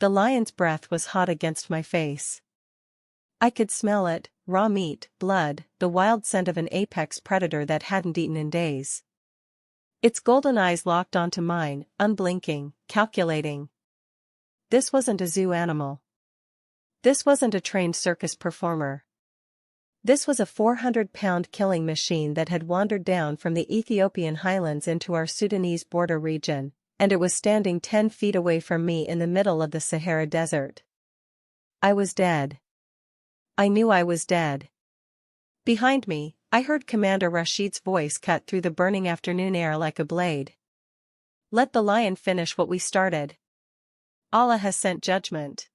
The lion's breath was hot against my face. I could smell it, raw meat, blood, the wild scent of an apex predator that hadn't eaten in days. Its golden eyes locked onto mine, unblinking, calculating. This wasn't a zoo animal. This wasn't a trained circus performer. This was a 400-pound killing machine that had wandered down from the Ethiopian highlands into our Sudanese border region, and it was standing 10 feet away from me in the middle of the Sahara Desert. I was dead. I knew I was dead. Behind me, I heard Commander Rashid's voice cut through the burning afternoon air like a blade. Let the lion finish what we started. Allah has sent judgment.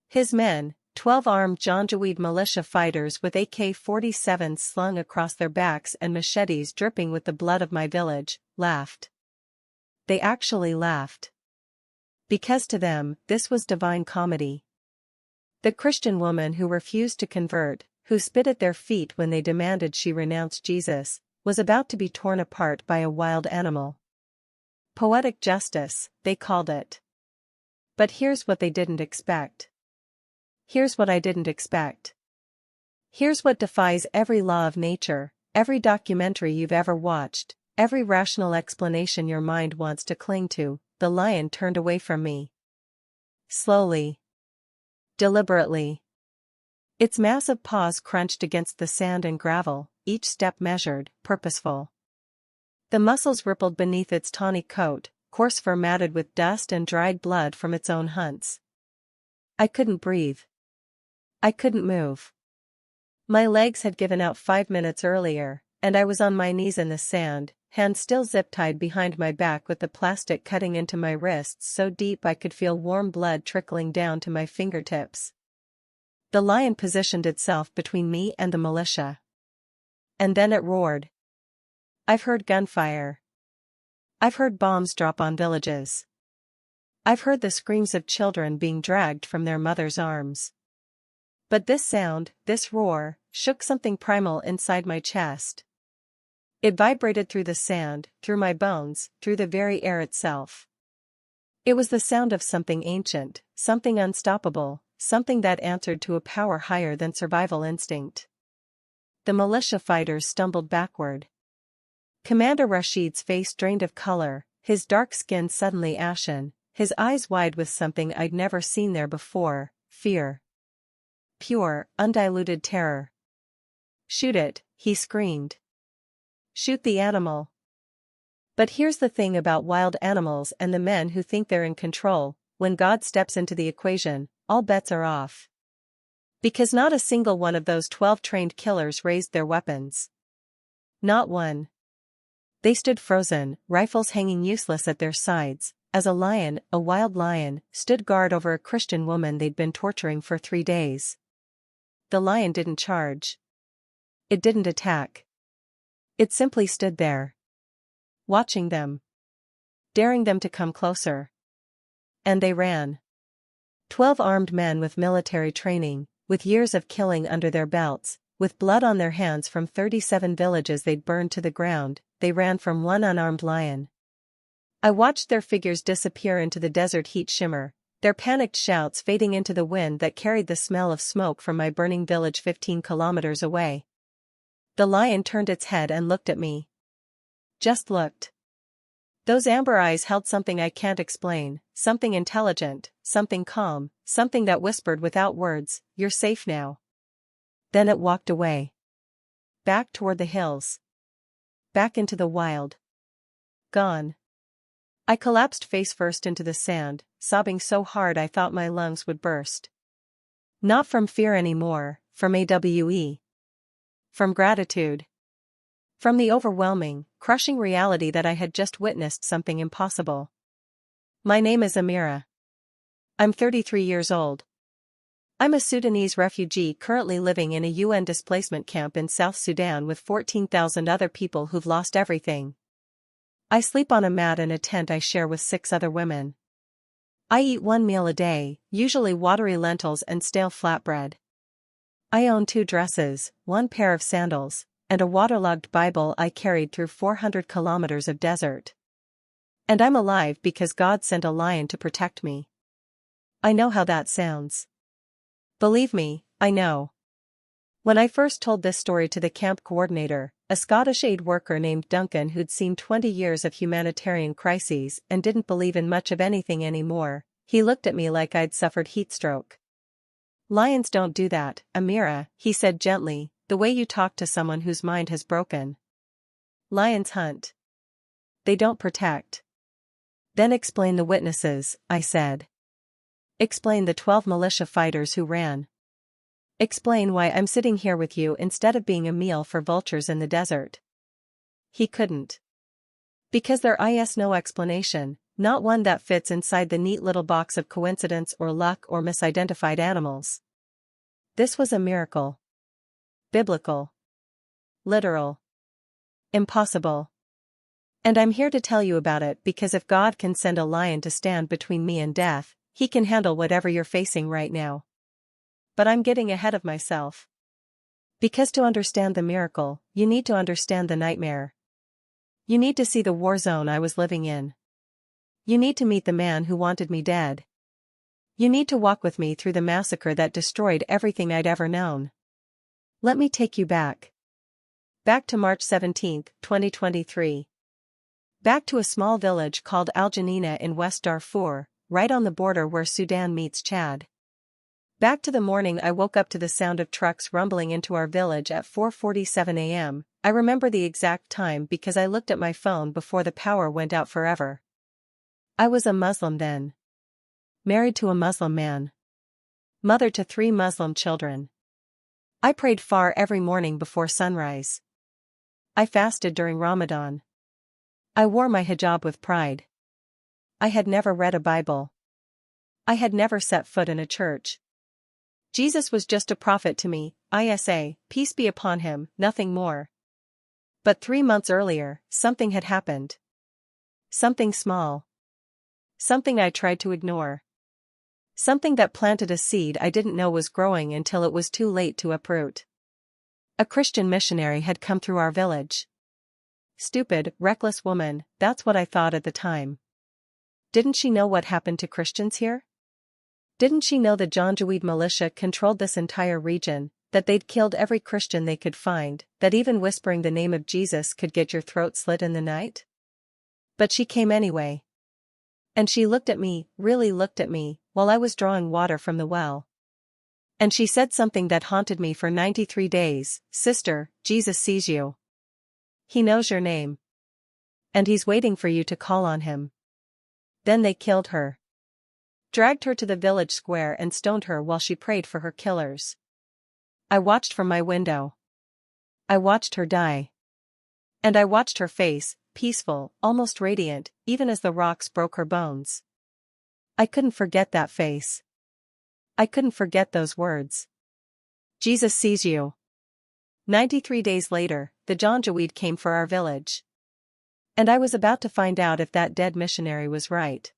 His men, 12 armed Janjaweed militia fighters with AK-47s slung across their backs and machetes dripping with the blood of my village, laughed. They actually laughed. Because to them, this was divine comedy. The Christian woman who refused to convert, who spit at their feet when they demanded she renounce Jesus, was about to be torn apart by a wild animal. Poetic justice, they called it. But here's what they didn't expect. Here's what I didn't expect. Here's what defies every law of nature, every documentary you've ever watched, every rational explanation your mind wants to cling to. The lion turned away from me. Slowly. Deliberately. Its massive paws crunched against the sand and gravel, each step measured, purposeful. The muscles rippled beneath its tawny coat, coarse fur matted with dust and dried blood from its own hunts. I couldn't breathe. I couldn't move. My legs had given out 5 minutes earlier, and I was on my knees in the sand, hands still zip-tied behind my back with the plastic cutting into my wrists so deep I could feel warm blood trickling down to my fingertips. The lion positioned itself between me and the militia. And then it roared. I've heard gunfire. I've heard bombs drop on villages. I've heard the screams of children being dragged from their mother's arms. But this sound, this roar, shook something primal inside my chest. It vibrated through the sand, through my bones, through the very air itself. It was the sound of something ancient, something unstoppable, something that answered to a power higher than survival instinct. The militia fighters stumbled backward. Commander Rashid's face drained of color, his dark skin suddenly ashen, his eyes wide with something I'd never seen there before, fear. Pure, undiluted terror. Shoot it, he screamed. Shoot the animal. But here's the thing about wild animals and the men who think they're in control: when God steps into the equation, all bets are off. Because not a single one of those 12 trained killers raised their weapons. Not one. They stood frozen, rifles hanging useless at their sides, as a lion, a wild lion, stood guard over a Christian woman they'd been torturing for 3 days. The lion didn't charge. It didn't attack. It simply stood there. Watching them. Daring them to come closer. And they ran. 12 armed men with military training, with years of killing under their belts, with blood on their hands from 37 villages they'd burned to the ground, they ran from one unarmed lion. I watched their figures disappear into the desert heat shimmer, their panicked shouts fading into the wind that carried the smell of smoke from my burning village 15 kilometers away. The lion turned its head and looked at me. Just looked. Those amber eyes held something I can't explain, something intelligent, something calm, something that whispered without words, "You're safe now." Then it walked away. Back toward the hills. Back into the wild. Gone. I collapsed face first into the sand, sobbing so hard I thought my lungs would burst. Not from fear anymore, from AWE. From gratitude. From the overwhelming, crushing reality that I had just witnessed something impossible. My name is Amira. I'm 33 years old. I'm a Sudanese refugee currently living in a UN displacement camp in South Sudan with 14,000 other people who've lost everything. I sleep on a mat in a tent I share with 6 other women. I eat 1 meal a day, usually watery lentils and stale flatbread. I own 2 dresses, 1 pair of sandals, and a waterlogged Bible I carried through 400 kilometers of desert. And I'm alive because God sent a lion to protect me. I know how that sounds. Believe me, I know. When I first told this story to the camp coordinator, a Scottish aid worker named Duncan who'd seen 20 years of humanitarian crises and didn't believe in much of anything anymore, he looked at me like I'd suffered heatstroke. Lions don't do that, Amira, he said gently, the way you talk to someone whose mind has broken. Lions hunt. They don't protect. Then explain the witnesses, I said. Explain the 12 militia fighters who ran. Explain why I'm sitting here with you instead of being a meal for vultures in the desert. He couldn't. Because there is no explanation, not one that fits inside the neat little box of coincidence or luck or misidentified animals. This was a miracle. Biblical. Literal. Impossible. And I'm here to tell you about it because if God can send a lion to stand between me and death, He can handle whatever you're facing right now. But I'm getting ahead of myself. Because to understand the miracle, you need to understand the nightmare. You need to see the war zone I was living in. You need to meet the man who wanted me dead. You need to walk with me through the massacre that destroyed everything I'd ever known. Let me take you back. Back to March 17, 2023. Back to a small village called Al Janina in West Darfur, right on the border where Sudan meets Chad. Back to the morning I woke up to the sound of trucks rumbling into our village at 4:47 a.m. I remember the exact time because I looked at my phone before the power went out forever. I was a Muslim then. Married to a Muslim man. Mother to 3 Muslim children. I prayed far every morning before sunrise. I fasted during Ramadan. I wore my hijab with pride. I had never read a Bible. I had never set foot in a church. Jesus was just a prophet to me, Isa, peace be upon him, nothing more. But 3 months earlier, something had happened. Something small. Something I tried to ignore. Something that planted a seed I didn't know was growing until it was too late to uproot. A Christian missionary had come through our village. Stupid, reckless woman, that's what I thought at the time. Didn't she know what happened to Christians here? Didn't she know the Janjaweed militia controlled this entire region, that they'd killed every Christian they could find, that even whispering the name of Jesus could get your throat slit in the night? But she came anyway. And she looked at me, really looked at me, while I was drawing water from the well. And she said something that haunted me for 93 days, Sister, Jesus sees you. He knows your name. And he's waiting for you to call on him. Then they killed her. Dragged her to the village square and stoned her while she prayed for her killers. I watched from my window. I watched her die. And I watched her face, peaceful, almost radiant, even as the rocks broke her bones. I couldn't forget that face. I couldn't forget those words. Jesus sees you. 93 days later, the Janjaweed came for our village. And I was about to find out if that dead missionary was right.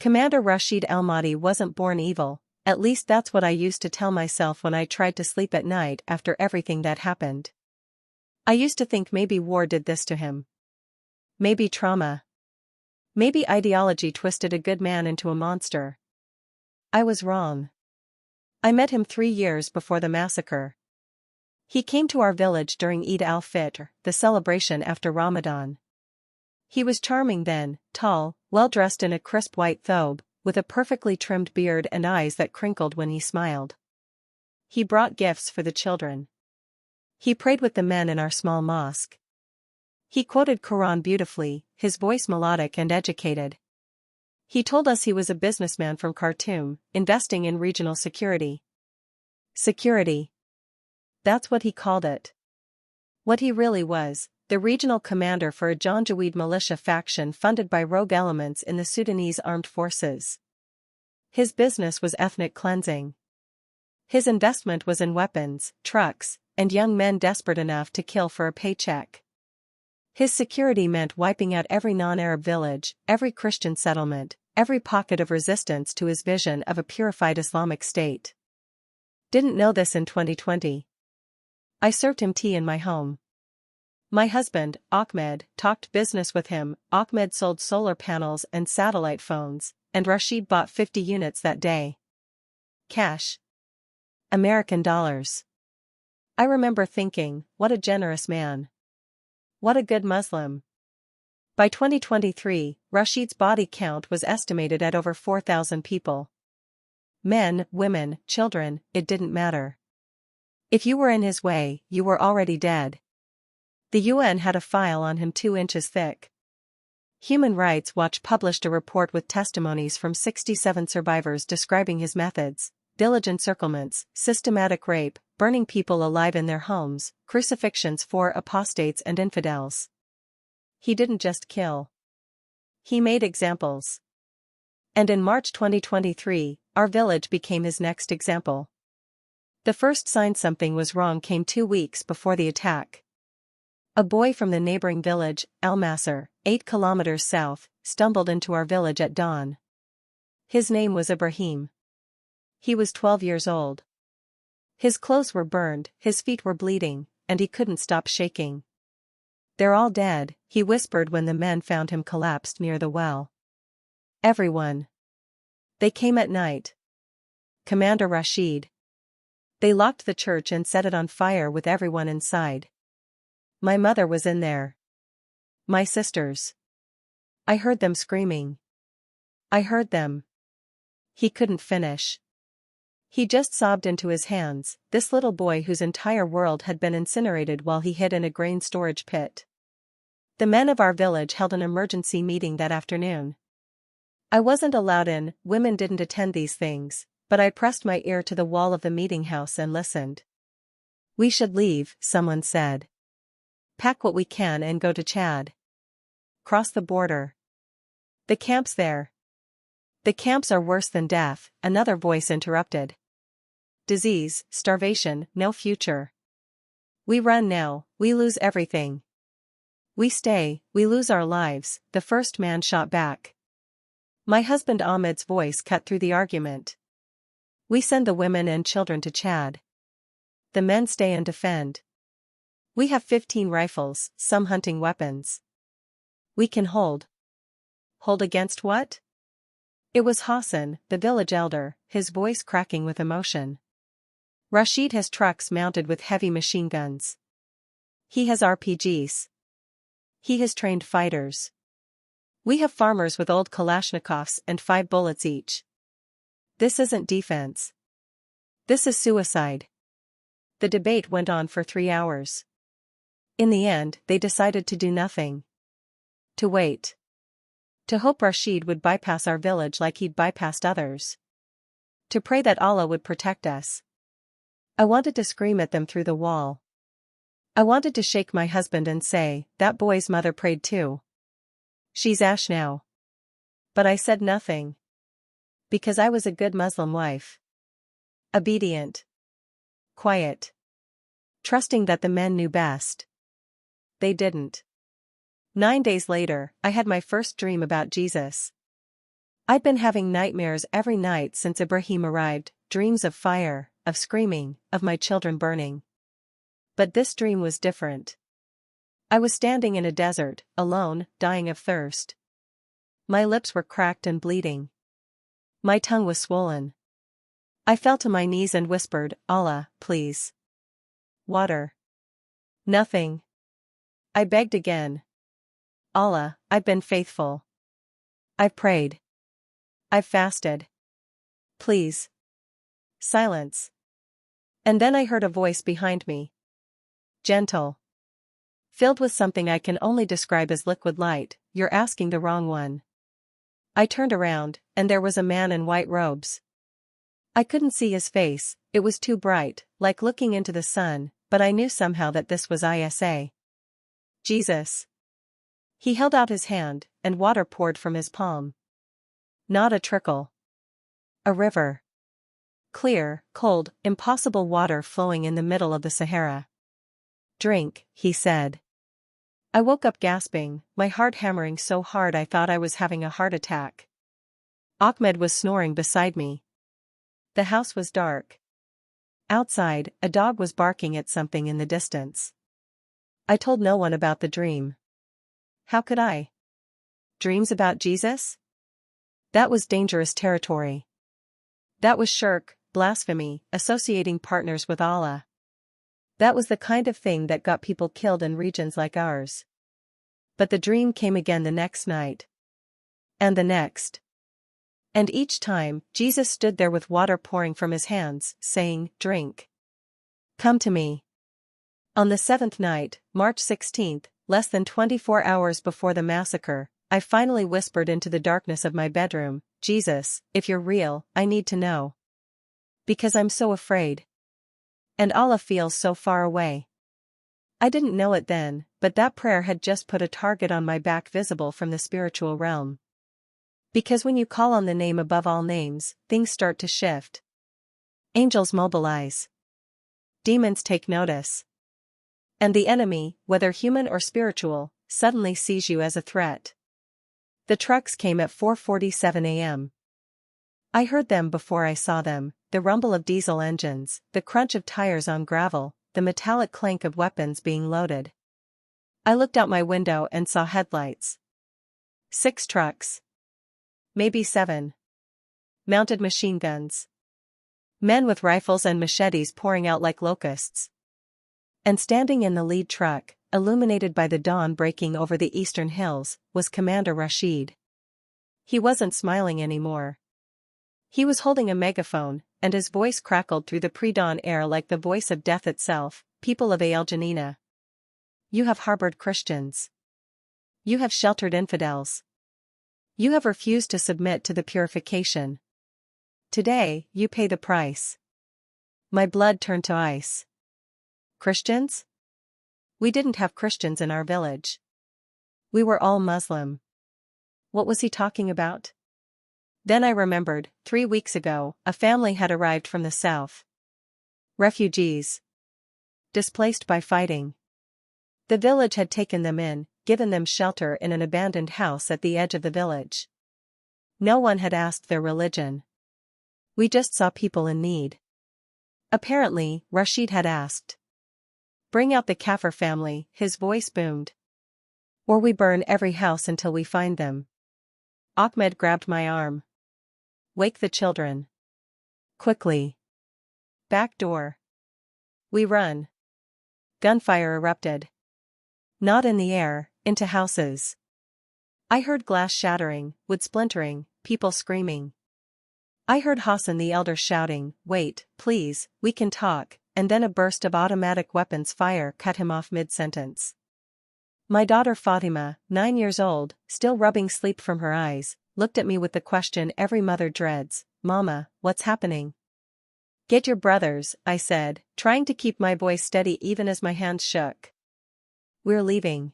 Commander Rashid al-Mahdi wasn't born evil, at least that's what I used to tell myself when I tried to sleep at night after everything that happened. I used to think maybe war did this to him. Maybe trauma. Maybe ideology twisted a good man into a monster. I was wrong. I met him 3 years before the massacre. He came to our village during Eid al-Fitr, the celebration after Ramadan. He was charming then, tall, well-dressed in a crisp white thobe, with a perfectly trimmed beard and eyes that crinkled when he smiled. He brought gifts for the children. He prayed with the men in our small mosque. He quoted Quran beautifully, his voice melodic and educated. He told us he was a businessman from Khartoum, investing in regional security. Security. That's what he called it. What he really was, the regional commander for a Janjaweed militia faction funded by rogue elements in the Sudanese armed forces. His business was ethnic cleansing. His investment was in weapons, trucks, and young men desperate enough to kill for a paycheck. His security meant wiping out every non-Arab village, every Christian settlement, every pocket of resistance to his vision of a purified Islamic state. Didn't know this in 2020. I served him tea in my home. My husband, Ahmed, talked business with him. Ahmed sold solar panels and satellite phones, and Rashid bought 50 units that day. Cash. American dollars. I remember thinking, what a generous man. What a good Muslim. By 2023, Rashid's body count was estimated at over 4,000 people. Men, women, children, it didn't matter. If you were in his way, you were already dead. The UN had a file on him 2 inches thick. Human Rights Watch published a report with testimonies from 67 survivors describing his methods: diligent encirclements, systematic rape, burning people alive in their homes, crucifixions for apostates and infidels. He didn't just kill. He made examples. And in March 2023, our village became his next example. The first sign something was wrong came 2 weeks before the attack. A boy from the neighboring village, Al-Masr, 8 kilometers south, stumbled into our village at dawn. His name was Ibrahim. He was 12 years old. His clothes were burned, his feet were bleeding, and he couldn't stop shaking. "They're all dead," he whispered when the men found him collapsed near the well. "Everyone. They came at night. Commander Rashid. They locked the church and set it on fire with everyone inside. My mother was in there. My sisters. I heard them screaming. I heard them." He couldn't finish. He just sobbed into his hands, this little boy whose entire world had been incinerated while he hid in a grain storage pit. The men of our village held an emergency meeting that afternoon. I wasn't allowed in, women didn't attend these things, but I pressed my ear to the wall of the meeting house and listened. "We should leave," someone said. "Pack what we can and go to Chad. Cross the border. The camp's there." "The camps are worse than death," another voice interrupted. "Disease, starvation, no future. We run now, we lose everything. We stay, we lose our lives," the first man shot back. My husband Ahmed's voice cut through the argument. "We send the women and children to Chad. The men stay and defend. We have 15 rifles, some hunting weapons. We can hold." "Hold against what?" It was Hassan, the village elder, his voice cracking with emotion. "Rashid has trucks mounted with heavy machine guns. He has RPGs. He has trained fighters. We have farmers with old Kalashnikovs and 5 bullets each. This isn't defense. This is suicide." The debate went on for 3 hours. In the end, they decided to do nothing. To wait. To hope Rashid would bypass our village like he'd bypassed others. To pray that Allah would protect us. I wanted to scream at them through the wall. I wanted to shake my husband and say, "That boy's mother prayed too. She's ash now." But I said nothing. Because I was a good Muslim wife. Obedient. Quiet. Trusting that the men knew best. They didn't. 9 days later, I had my first dream about Jesus. I'd been having nightmares every night since Ibrahim arrived, dreams of fire, of screaming, of my children burning. But this dream was different. I was standing in a desert, alone, dying of thirst. My lips were cracked and bleeding. My tongue was swollen. I fell to my knees and whispered, "Allah, please. Water." Nothing. I begged again. "Allah, I've been faithful. I've prayed. I've fasted. Please." Silence. And then I heard a voice behind me. Gentle. Filled with something I can only describe as liquid light. "You're asking the wrong one." I turned around, and there was a man in white robes. I couldn't see his face, it was too bright, like looking into the sun, but I knew somehow that this was Isa. Jesus. He held out his hand, and water poured from his palm. Not a trickle. A river. Clear, cold, impossible water flowing in the middle of the Sahara. "Drink," he said. I woke up gasping, my heart hammering so hard I thought I was having a heart attack. Ahmed was snoring beside me. The house was dark. Outside, a dog was barking at something in the distance. I told no one about the dream. How could I? Dreams about Jesus? That was dangerous territory. That was shirk, blasphemy, associating partners with Allah. That was the kind of thing that got people killed in regions like ours. But the dream came again the next night. And the next. And each time, Jesus stood there with water pouring from his hands, saying, "Drink. Come to me." On the seventh night, March 16th, less than 24 hours before the massacre, I finally whispered into the darkness of my bedroom, "Jesus, if you're real, I need to know. Because I'm so afraid. And Allah feels so far away." I didn't know it then, but that prayer had just put a target on my back visible from the spiritual realm. Because when you call on the name above all names, things start to shift. Angels mobilize. Demons take notice. And the enemy, whether human or spiritual, suddenly sees you as a threat. The trucks came at 4:47 a.m. I heard them before I saw them, the rumble of diesel engines, the crunch of tires on gravel, the metallic clank of weapons being loaded. I looked out my window and saw headlights. 6 trucks. Maybe 7. Mounted machine guns. Men with rifles and machetes pouring out like locusts. And standing in the lead truck, illuminated by the dawn breaking over the eastern hills, was Commander Rashid. He wasn't smiling anymore. He was holding a megaphone, and his voice crackled through the pre-dawn air like the voice of death itself. "People of Al Janina. You have harbored Christians. You have sheltered infidels. You have refused to submit to the purification. Today, you pay the price." My blood turned to ice. Christians? We didn't have Christians in our village. We were all Muslim. What was he talking about? Then I remembered, 3 weeks ago, a family had arrived from the south. Refugees. Displaced by fighting. The village had taken them in, given them shelter in an abandoned house at the edge of the village. No one had asked their religion. We just saw people in need. Apparently, Rashid had asked. "Bring out the Kafir family," his voice boomed. "Or we burn every house until we find them." Ahmed grabbed my arm. "Wake the children. Quickly. Back door." We run. Gunfire erupted. Not in the air, into houses. I heard glass shattering, wood splintering, people screaming. I heard Hassan the elder shouting, "Wait, please, we can talk," and then a burst of automatic weapons fire cut him off mid-sentence. My daughter Fatima, 9 years old, still rubbing sleep from her eyes, looked at me with the question every mother dreads, "Mama, what's happening?" "Get your brothers," I said, trying to keep my voice steady even as my hands shook. "We're leaving.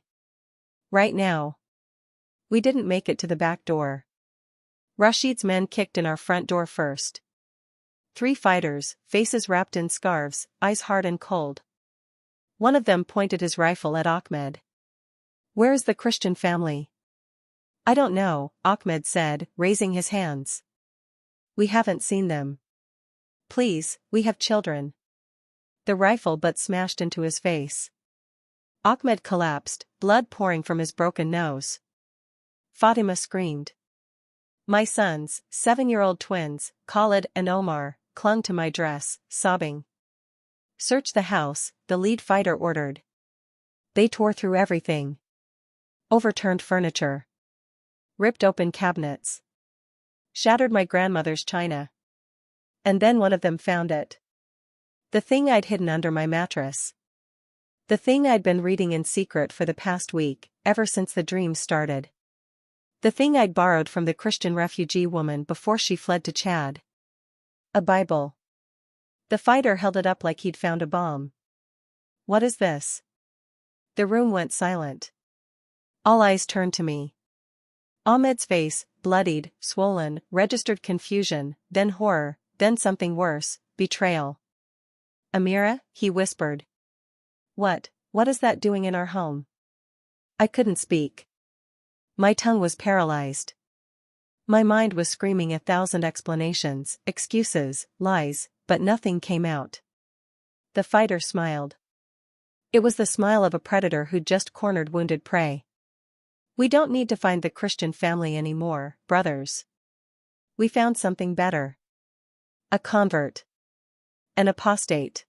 Right now." We didn't make it to the back door. Rashid's men kicked in our front door first. 3 fighters, faces wrapped in scarves, eyes hard and cold. One of them pointed his rifle at Ahmed. "Where is the Christian family?" "I don't know," Ahmed said, raising his hands. "We haven't seen them. Please, we have children." The rifle butt smashed into his face. Ahmed collapsed, blood pouring from his broken nose. Fatima screamed. My sons, 7-year-old twins, Khalid and Omar, clung to my dress, sobbing. "Search the house," the lead fighter ordered. They tore through everything. Overturned furniture. Ripped open cabinets. Shattered my grandmother's china. And then one of them found it. The thing I'd hidden under my mattress. The thing I'd been reading in secret for the past week, ever since the dream started. The thing I'd borrowed from the Christian refugee woman before she fled to Chad. A Bible. The fighter held it up like he'd found a bomb. "What is this?" The room went silent. All eyes turned to me. Ahmed's face, bloodied, swollen, registered confusion, then horror, then something worse, betrayal. "Amira," he whispered. What is that doing in our home?" I couldn't speak. My tongue was paralyzed. My mind was screaming 1,000 explanations, excuses, lies, but nothing came out. The fighter smiled. It was the smile of a predator who'd just cornered wounded prey. We don't need to find the Christian family anymore, brothers. We found something better. A convert. An apostate.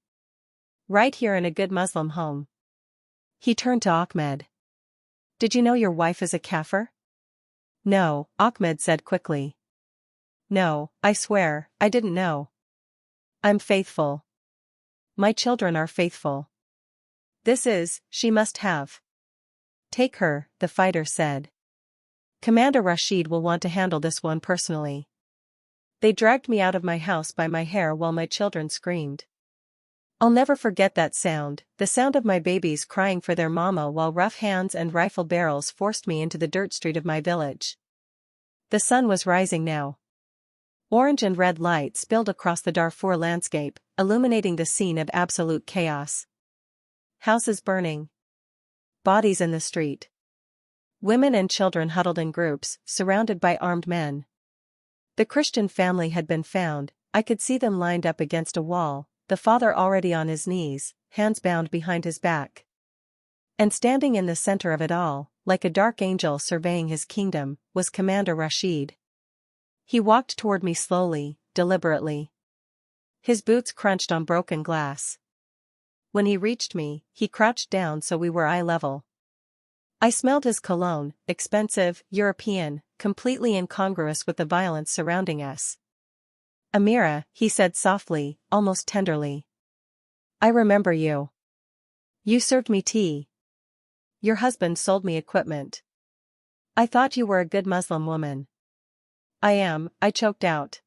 Right here in a good Muslim home. He turned to Ahmed. Did you know your wife is a kafir? No, Ahmed said quickly. No, I swear, I didn't know. I'm faithful. My children are faithful. She must have. Take her, the fighter said. Commander Rashid will want to handle this one personally. They dragged me out of my house by my hair while my children screamed. I'll never forget that sound, the sound of my babies crying for their mama while rough hands and rifle barrels forced me into the dirt street of my village. The sun was rising now. Orange and red light spilled across the Darfur landscape, illuminating the scene of absolute chaos. Houses burning. Bodies in the street. Women and children huddled in groups, surrounded by armed men. The Christian family had been found. I could see them lined up against a wall, the father already on his knees, hands bound behind his back. And standing in the center of it all, like a dark angel surveying his kingdom, was Commander Rashid. He walked toward me slowly, deliberately. His boots crunched on broken glass. When he reached me, he crouched down so we were eye level. I smelled his cologne, expensive, European, completely incongruous with the violence surrounding us. Amira, he said softly, almost tenderly. I remember you. You served me tea. Your husband sold me equipment. I thought you were a good Muslim woman. I choked out.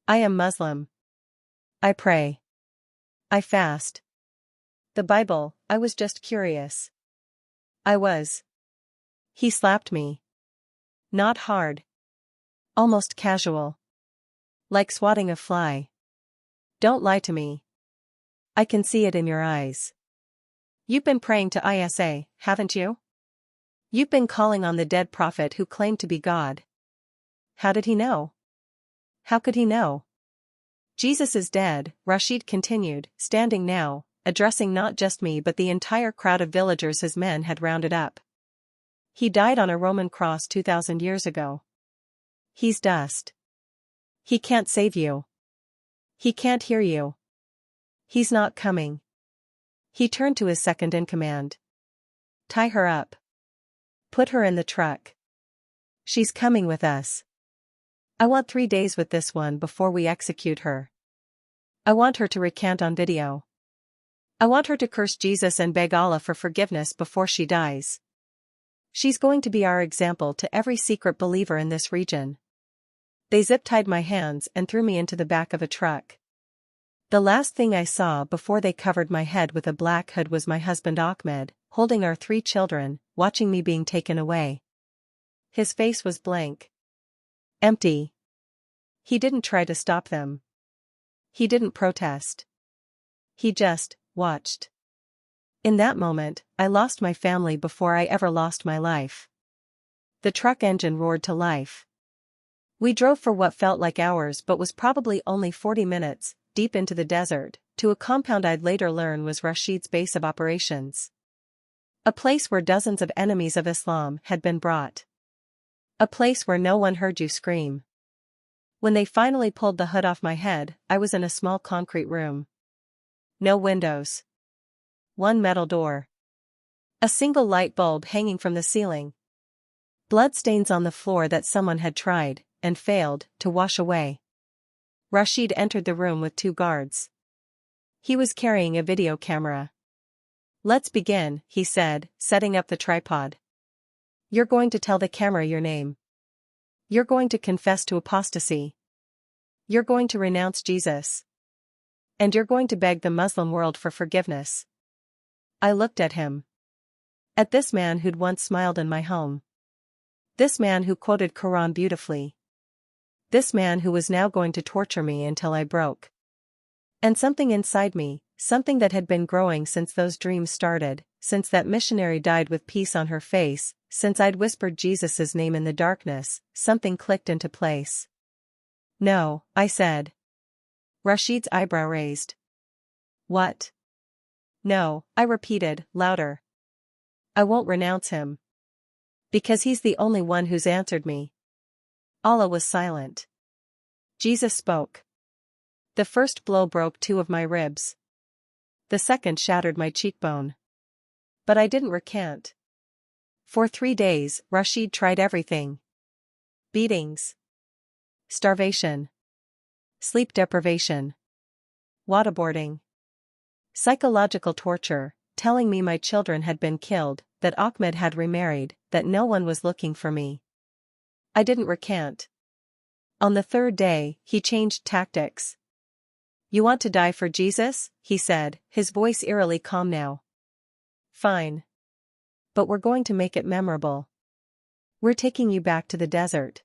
I am Muslim. I pray. I fast. The Bible, I was just curious. I was. He slapped me. Not hard. Almost casual. Like swatting a fly. Don't lie to me. I can see it in your eyes. You've been praying to Isa, haven't you? You've been calling on the dead prophet who claimed to be God. How did he know? How could he know? Jesus is dead, Rashid continued, standing now, addressing not just me but the entire crowd of villagers his men had rounded up. He died on a Roman cross 2,000 years ago. He's dust. He can't save you. He can't hear you. He's not coming. He turned to his second-in-command. Tie her up. Put her in the truck. She's coming with us. I want 3 days with this one before we execute her. I want her to recant on video. I want her to curse Jesus and beg Allah for forgiveness before she dies. She's going to be our example to every secret believer in this region. They zip-tied my hands and threw me into the back of a truck. The last thing I saw before they covered my head with a black hood was my husband Ahmed, holding our 3 children, watching me being taken away. His face was blank. Empty. He didn't try to stop them. He didn't protest. He just watched. In that moment, I lost my family before I ever lost my life. The truck engine roared to life. We drove for what felt like hours but was probably only 40 minutes, deep into the desert, to a compound I'd later learn was Rashid's base of operations. A place where dozens of enemies of Islam had been brought. A place where no one heard you scream. When they finally pulled the hood off my head, I was in a small concrete room. No windows. One metal door. A single light bulb hanging from the ceiling. Bloodstains on the floor that someone had tried, and failed, to wash away. Rashid entered the room with 2 guards. He was carrying a video camera. Let's begin, he said, setting up the tripod. You're going to tell the camera your name. You're going to confess to apostasy. You're going to renounce Jesus. And you're going to beg the Muslim world for forgiveness. I looked at him. At this man who'd once smiled in my home. This man who quoted Quran beautifully. This man who was now going to torture me until I broke. And something inside me, something that had been growing since those dreams started, since that missionary died with peace on her face, since I'd whispered Jesus's name in the darkness, something clicked into place. No, I said. Rashid's eyebrow raised. What? No, I repeated, louder. I won't renounce him. Because he's the only one who's answered me. Allah was silent. Jesus spoke. The first blow broke 2 of my ribs. The second shattered my cheekbone. But I didn't recant. For 3 days, Rashid tried everything. Beatings. Starvation. Sleep deprivation. Waterboarding. Psychological torture, telling me my children had been killed, that Ahmed had remarried, that no one was looking for me. I didn't recant. On the 3rd day, he changed tactics. You want to die for Jesus? He said, his voice eerily calm now. Fine. But we're going to make it memorable. We're taking you back to the desert.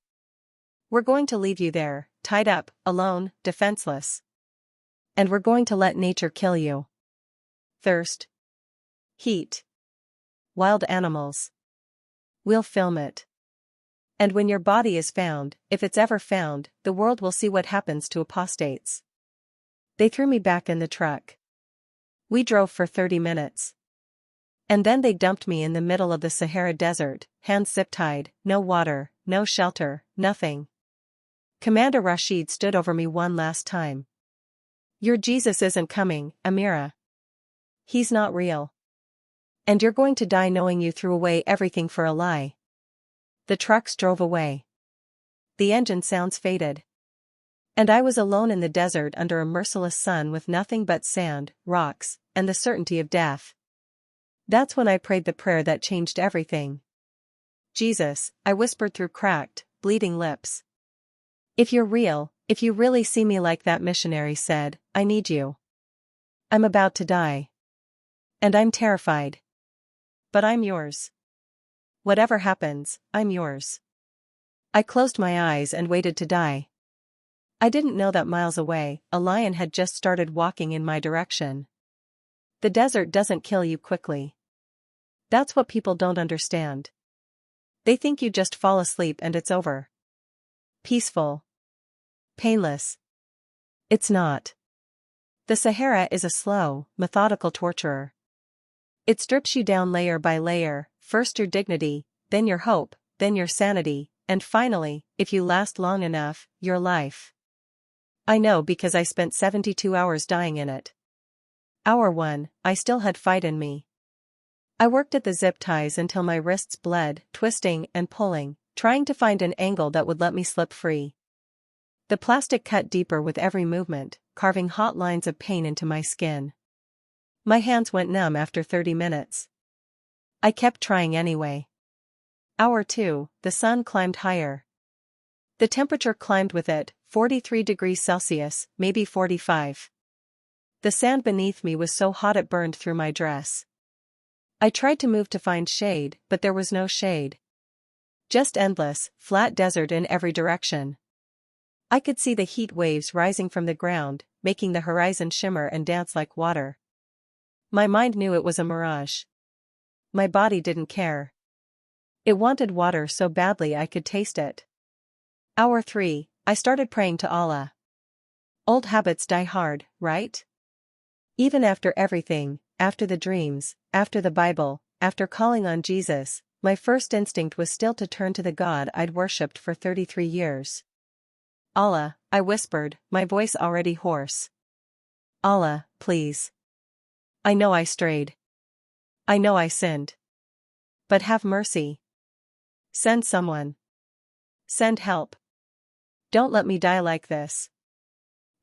We're going to leave you there, tied up, alone, defenseless. And we're going to let nature kill you. Thirst. Heat. Wild animals. We'll film it. And when your body is found, if it's ever found, the world will see what happens to apostates. They threw me back in the truck. We drove for 30 minutes. And then they dumped me in the middle of the Sahara Desert, hands zip-tied, no water, no shelter, nothing. Commander Rashid stood over me one last time. Your Jesus isn't coming, Amira. He's not real. And you're going to die knowing you threw away everything for a lie. The trucks drove away. The engine sounds faded. And I was alone in the desert under a merciless sun with nothing but sand, rocks, and the certainty of death. That's when I prayed the prayer that changed everything. Jesus, I whispered through cracked, bleeding lips. If you're real, if you really see me like that missionary said, I need you. I'm about to die. And I'm terrified. But I'm yours. Whatever happens, I'm yours. I closed my eyes and waited to die. I didn't know that miles away, a lion had just started walking in my direction. The desert doesn't kill you quickly. That's what people don't understand. They think you just fall asleep and it's over. Peaceful. Painless. It's not. The Sahara is a slow, methodical torturer. It strips you down layer by layer, first your dignity, then your hope, then your sanity, and finally, if you last long enough, your life. I know because I spent 72 hours dying in it. Hour 1, I still had fight in me. I worked at the zip ties until my wrists bled, twisting and pulling, trying to find an angle that would let me slip free. The plastic cut deeper with every movement, carving hot lines of pain into my skin. My hands went numb after 30 minutes. I kept trying anyway. Hour 2, the sun climbed higher. The temperature climbed with it, 43 degrees Celsius, maybe 45. The sand beneath me was so hot it burned through my dress. I tried to move to find shade, but there was no shade. Just endless, flat desert in every direction. I could see the heat waves rising from the ground, making the horizon shimmer and dance like water. My mind knew it was a mirage. My body didn't care. It wanted water so badly I could taste it. Hour 3, I started praying to Allah. Old habits die hard, right? Even after everything, after the dreams, after the Bible, after calling on Jesus, my first instinct was still to turn to the God I'd worshipped for 33 years. Allah, I whispered, my voice already hoarse. Allah, please. I know I strayed. I know I sinned. But have mercy. Send someone. Send help. Don't let me die like this.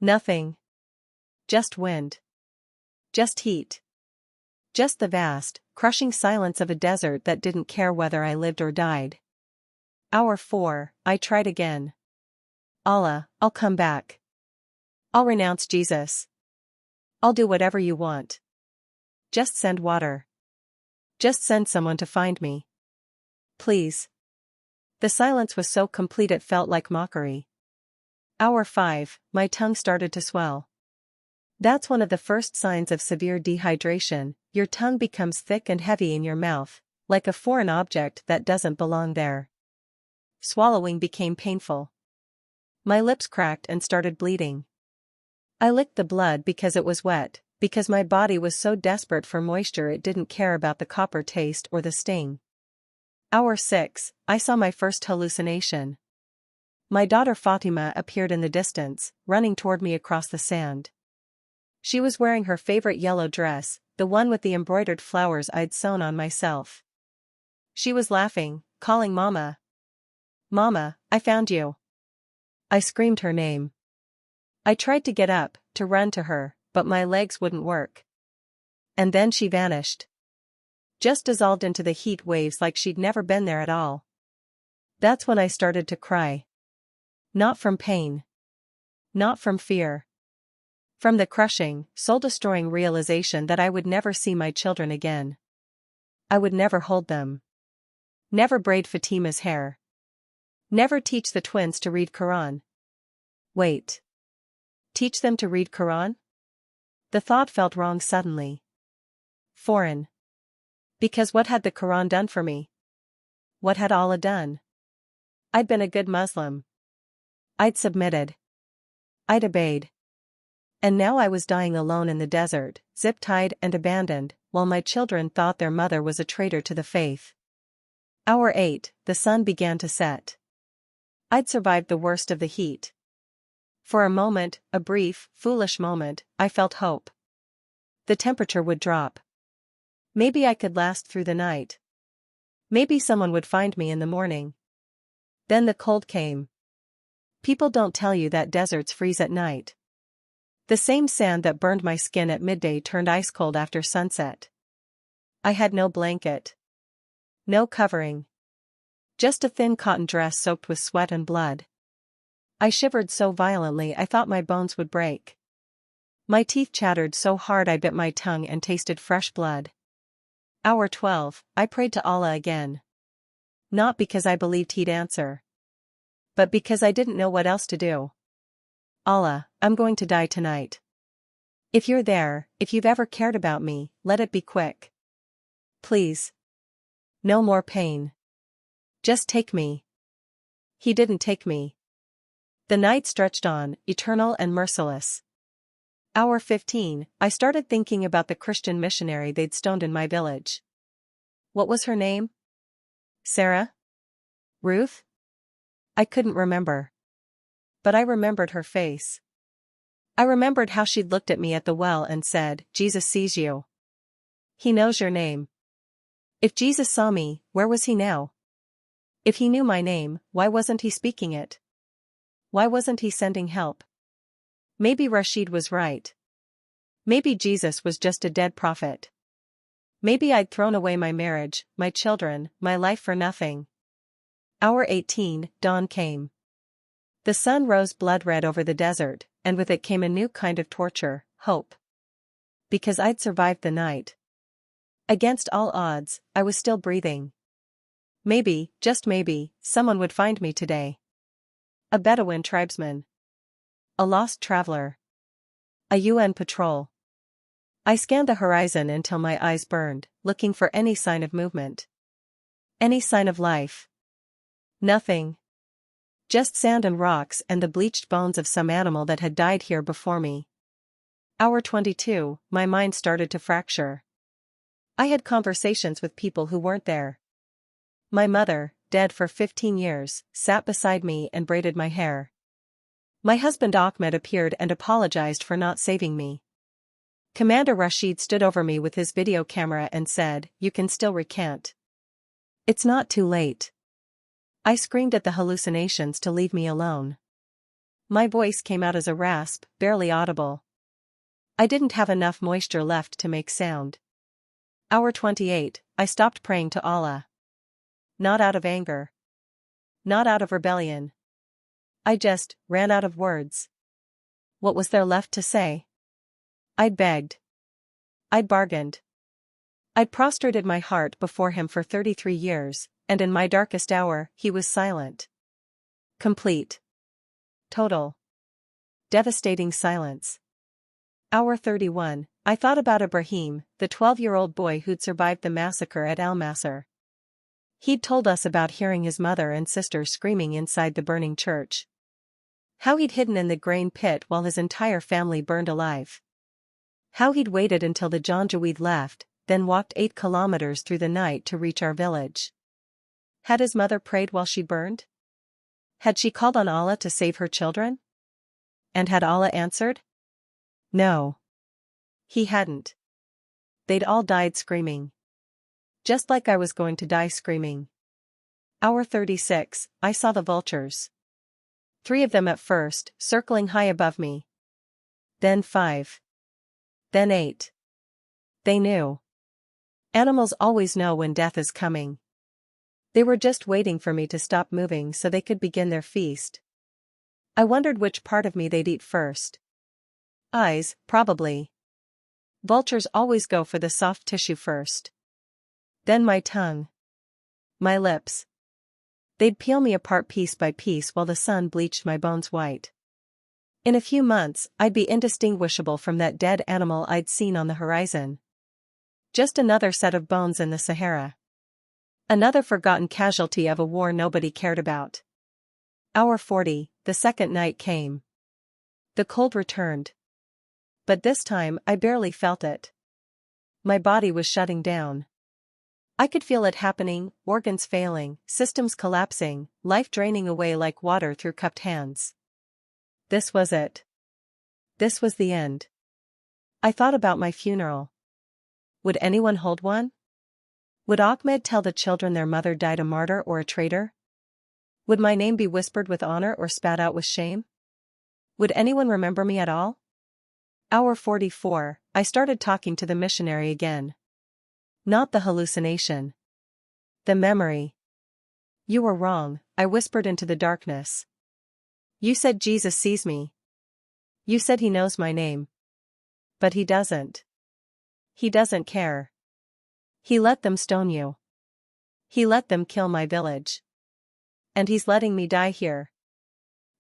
Nothing. Just wind. Just heat. Just the vast, crushing silence of a desert that didn't care whether I lived or died. Hour 4, I tried again. Allah, I'll come back. I'll renounce Jesus. I'll do whatever you want. Just send water. Just send someone to find me. Please. The silence was so complete it felt like mockery. Hour 5, my tongue started to swell. That's one of the first signs of severe dehydration. Your tongue becomes thick and heavy in your mouth, like a foreign object that doesn't belong there. Swallowing became painful. My lips cracked and started bleeding. I licked the blood because it was wet, Because my body was so desperate for moisture it didn't care about the copper taste or the sting. Hour 6, I saw my first hallucination. My daughter Fatima appeared in the distance, running toward me across the sand. She was wearing her favorite yellow dress, the one with the embroidered flowers I'd sewn on myself. She was laughing, calling Mama. "Mama, I found you." I screamed her name. I tried to get up, to run to her, but my legs wouldn't work. And then she vanished. Just dissolved into the heat waves like she'd never been there at all. That's when I started to cry. Not from pain. Not from fear. From the crushing, soul-destroying realization that I would never see my children again. I would never hold them. Never braid Fatima's hair. Never teach the twins to read Quran. Wait. Teach them to read Quran? The thought felt wrong suddenly. Foreign. Because what had the Quran done for me? What had Allah done? I'd been a good Muslim. I'd submitted. I'd obeyed. And now I was dying alone in the desert, zip-tied and abandoned, while my children thought their mother was a traitor to the faith. Hour 8, the sun began to set. I'd survived the worst of the heat. For a moment, a brief, foolish moment, I felt hope. The temperature would drop. Maybe I could last through the night. Maybe someone would find me in the morning. Then the cold came. People don't tell you that deserts freeze at night. The same sand that burned my skin at midday turned ice cold after sunset. I had no blanket. No covering. Just a thin cotton dress soaked with sweat and blood. I shivered so violently I thought my bones would break. My teeth chattered so hard I bit my tongue and tasted fresh blood. Hour 12, I prayed to Allah again. Not because I believed He'd answer. But because I didn't know what else to do. Allah, I'm going to die tonight. If you're there, if you've ever cared about me, let it be quick. Please. No more pain. Just take me. He didn't take me. The night stretched on, eternal and merciless. Hour 15, I started thinking about the Christian missionary they'd stoned in my village. What was her name? Sarah? Ruth? I couldn't remember. But I remembered her face. I remembered how she'd looked at me at the well and said, "Jesus sees you. He knows your name." If Jesus saw me, where was he now? If he knew my name, why wasn't he speaking it? Why wasn't he sending help? Maybe Rashid was right. Maybe Jesus was just a dead prophet. Maybe I'd thrown away my marriage, my children, my life for nothing. Hour 18, dawn came. The sun rose blood-red over the desert, and with it came a new kind of torture, hope. Because I'd survived the night. Against all odds, I was still breathing. Maybe, just maybe, someone would find me today. A Bedouin tribesman. A lost traveler. A UN patrol. I scanned the horizon until my eyes burned, looking for any sign of movement. Any sign of life. Nothing. Just sand and rocks and the bleached bones of some animal that had died here before me. Hour 22, my mind started to fracture. I had conversations with people who weren't there. My mother, dead for 15 years, sat beside me and braided my hair. My husband Ahmed appeared and apologized for not saving me. Commander Rashid stood over me with his video camera and said, "You can still recant. It's not too late." I screamed at the hallucinations to leave me alone. My voice came out as a rasp, barely audible. I didn't have enough moisture left to make sound. Hour 28, I stopped praying to Allah. Not out of anger. Not out of rebellion. I just ran out of words. What was there left to say? I'd begged. I'd bargained. I'd prostrated my heart before him for 33 years, and in my darkest hour, he was silent. Complete. Total. Devastating silence. Hour 31, I thought about Ibrahim, the 12-year-old boy who'd survived the massacre at Al-Masr. He'd told us about hearing his mother and sister screaming inside the burning church. How he'd hidden in the grain pit while his entire family burned alive. How he'd waited until the Janjaweed left, then walked 8 kilometers through the night to reach our village. Had his mother prayed while she burned? Had she called on Allah to save her children? And had Allah answered? No. He hadn't. They'd all died screaming. Just like I was going to die screaming. Hour 36, I saw the vultures. 3 of them at first, circling high above me. Then 5. Then 8. They knew. Animals always know when death is coming. They were just waiting for me to stop moving so they could begin their feast. I wondered which part of me they'd eat first. Eyes, probably. Vultures always go for the soft tissue first. Then my tongue. My lips. They'd peel me apart piece by piece while the sun bleached my bones white. In a few months, I'd be indistinguishable from that dead animal I'd seen on the horizon. Just another set of bones in the Sahara. Another forgotten casualty of a war nobody cared about. Hour 40, the second night came. The cold returned. But this time I barely felt it. My body was shutting down. I could feel it happening, organs failing, systems collapsing, life draining away like water through cupped hands. This was it. This was the end. I thought about my funeral. Would anyone hold one? Would Ahmed tell the children their mother died a martyr or a traitor? Would my name be whispered with honor or spat out with shame? Would anyone remember me at all? Hour 44, I started talking to the missionary again. Not the hallucination. The memory. You were wrong, I whispered into the darkness. You said Jesus sees me. You said he knows my name. But he doesn't. He doesn't care. He let them stone you. He let them kill my village. And he's letting me die here.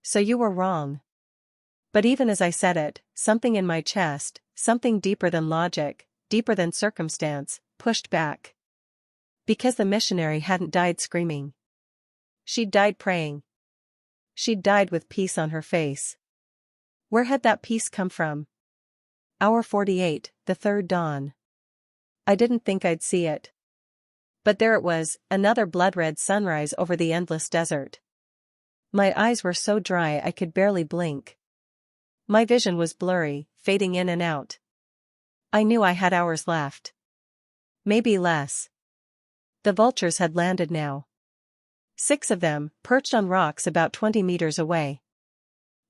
So you were wrong. But even as I said it, something in my chest, something deeper than logic, deeper than circumstance, pushed back. Because the missionary hadn't died screaming. She'd died praying. She'd died with peace on her face. Where had that peace come from? Hour 48, the third dawn. I didn't think I'd see it. But there it was, another blood-red sunrise over the endless desert. My eyes were so dry I could barely blink. My vision was blurry, fading in and out. I knew I had hours left. Maybe less. The vultures had landed now. 6 of them, perched on rocks about 20 meters away.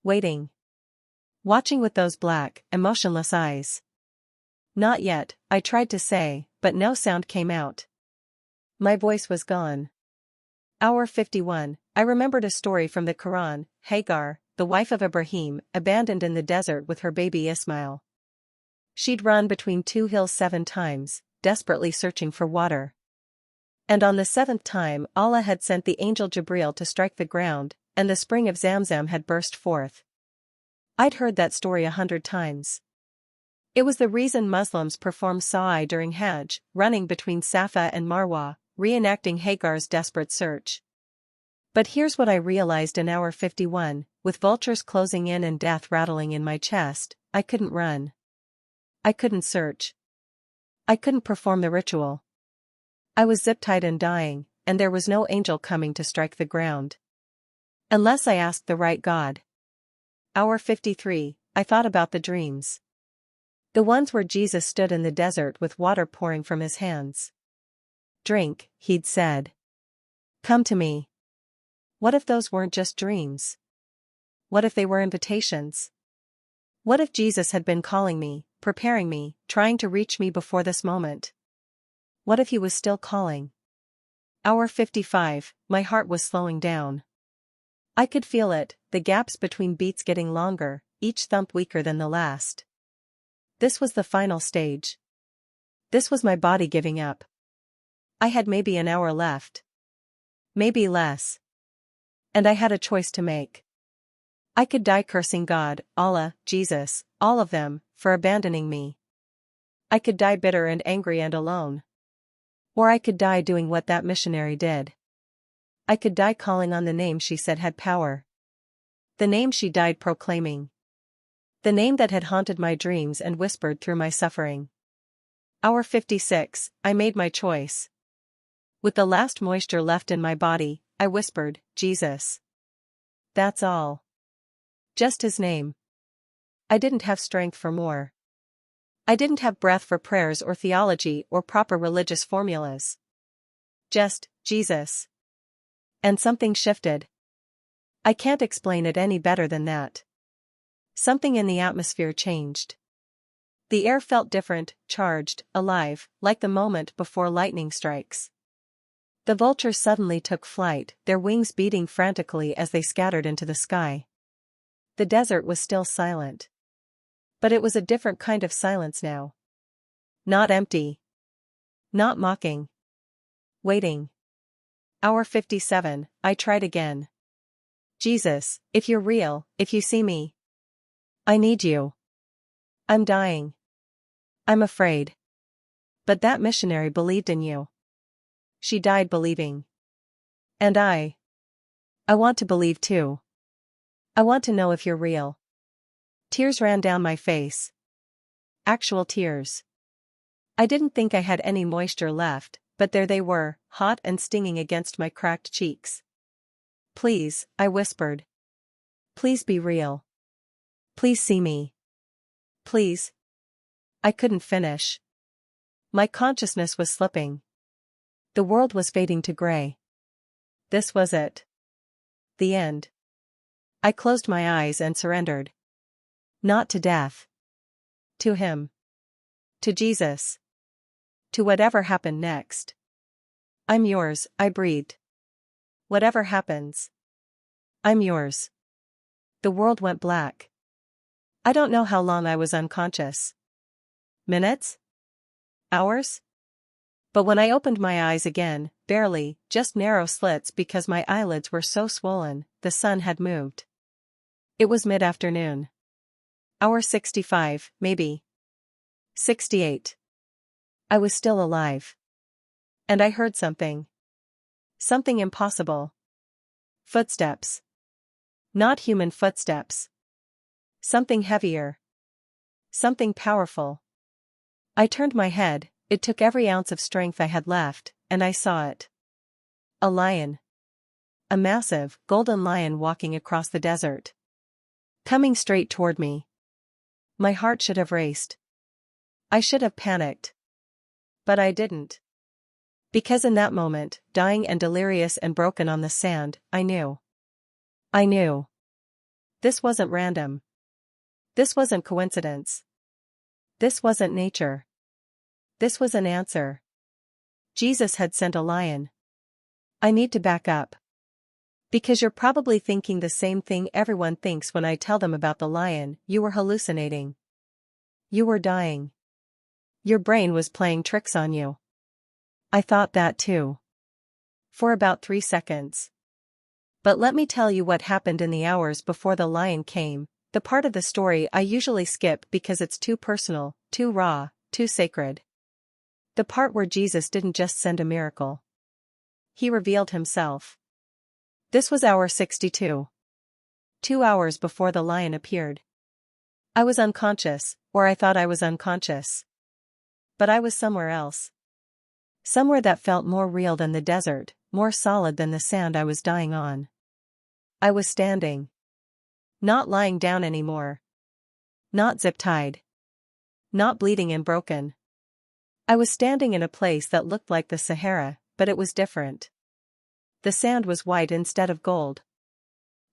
Waiting. Watching with those black, emotionless eyes. Not yet, I tried to say, but no sound came out. My voice was gone. Hour 51, I remembered a story from the Quran, Hagar, the wife of Ibrahim, abandoned in the desert with her baby Ismail. She'd run between 2 hills 7 times, desperately searching for water. And on the 7th time Allah had sent the angel Jibril to strike the ground, and the spring of Zamzam had burst forth. I'd heard that story 100 times. It was the reason Muslims perform sa'i during Hajj, running between Safa and Marwa, reenacting Hagar's desperate search. But here's what I realized in hour 51, with vultures closing in and death rattling in my chest, I couldn't run. I couldn't search. I couldn't perform the ritual. I was zip-tied and dying, and there was no angel coming to strike the ground. Unless I asked the right God. Hour 53, I thought about the dreams. The ones where Jesus stood in the desert with water pouring from his hands. Drink, he'd said. Come to me. What if those weren't just dreams? What if they were invitations? What if Jesus had been calling me, preparing me, trying to reach me before this moment? What if he was still calling? Hour 55, my heart was slowing down. I could feel it, the gaps between beats getting longer, each thump weaker than the last. This was the final stage. This was my body giving up. I had maybe an hour left. Maybe less. And I had a choice to make. I could die cursing God, Allah, Jesus, all of them, for abandoning me. I could die bitter and angry and alone. Or I could die doing what that missionary did. I could die calling on the name she said had power. The name she died proclaiming. The name that had haunted my dreams and whispered through my suffering. Hour 56, I made my choice. With the last moisture left in my body, I whispered, Jesus. That's all. Just his name. I didn't have strength for more. I didn't have breath for prayers or theology or proper religious formulas. Just, Jesus. And something shifted. I can't explain it any better than that. Something in the atmosphere changed. The air felt different, charged, alive, like the moment before lightning strikes. The vultures suddenly took flight, their wings beating frantically as they scattered into the sky. The desert was still silent. But it was a different kind of silence now. Not empty. Not mocking. Waiting. Hour 57, I tried again. Jesus, if you're real, if you see me. I need you. I'm dying. I'm afraid. But that missionary believed in you. She died believing. And I want to believe too. I want to know if you're real. Tears ran down my face. Actual tears. I didn't think I had any moisture left, but there they were, hot and stinging against my cracked cheeks. Please, I whispered. Please be real. Please see me. Please. I couldn't finish. My consciousness was slipping. The world was fading to gray. This was it. The end. I closed my eyes and surrendered. Not to death. To him. To Jesus. To whatever happened next. I'm yours, I breathed. Whatever happens. I'm yours. The world went black. I don't know how long I was unconscious. Minutes? Hours? But when I opened my eyes again, barely, just narrow slits because my eyelids were so swollen, the sun had moved. It was mid-afternoon. Hour 65, maybe. 68. I was still alive. And I heard something. Something impossible. Footsteps. Not human footsteps. Something heavier. Something powerful. I turned my head. It took every ounce of strength I had left, and I saw it. A lion. A massive, golden lion walking across the desert. Coming straight toward me. My heart should have raced. I should have panicked. But I didn't. Because in that moment, dying and delirious and broken on the sand, I knew. I knew. This wasn't random. This wasn't coincidence. This wasn't nature. This was an answer. Jesus had sent a lion. I need to back up. Because you're probably thinking the same thing everyone thinks when I tell them about the lion. You were hallucinating. You were dying. Your brain was playing tricks on you. I thought that too. For about 3 seconds. But let me tell you what happened in the hours before the lion came, the part of the story I usually skip because it's too personal, too raw, too sacred. The part where Jesus didn't just send a miracle. He revealed himself. This was hour 62. 2 hours before the lion appeared. I was unconscious, or I thought I was unconscious. But I was somewhere else. Somewhere that felt more real than the desert, more solid than the sand I was dying on. I was standing. Not lying down anymore. Not zip-tied. Not bleeding and broken. I was standing in a place that looked like the Sahara, but it was different. The sand was white instead of gold.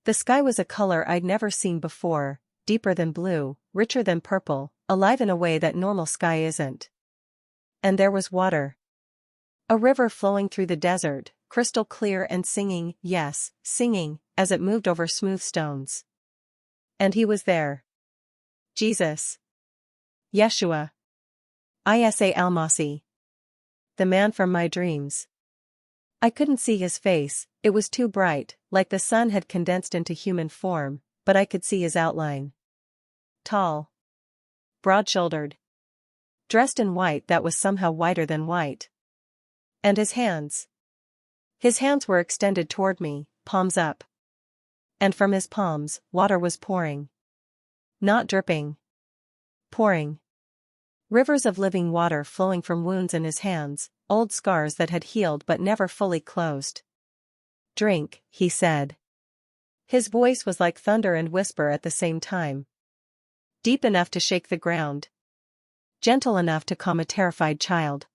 The sky was a color I'd never seen before, deeper than blue, richer than purple, alive in a way that normal sky isn't. And there was water. A river flowing through the desert, crystal clear and singing, yes, singing, as it moved over smooth stones. And he was there. Jesus. Yeshua. Isa al-Masih. The man from my dreams. I couldn't see his face, it was too bright, like the sun had condensed into human form, but I could see his outline. Tall. Broad-shouldered. Dressed in white that was somehow whiter than white. And his hands. His hands were extended toward me, palms up. And from his palms, water was pouring. Not dripping. Pouring. Rivers of living water flowing from wounds in his hands, old scars that had healed but never fully closed. Drink, he said. His voice was like thunder and whisper at the same time. Deep enough to shake the ground. Gentle enough to calm a terrified child.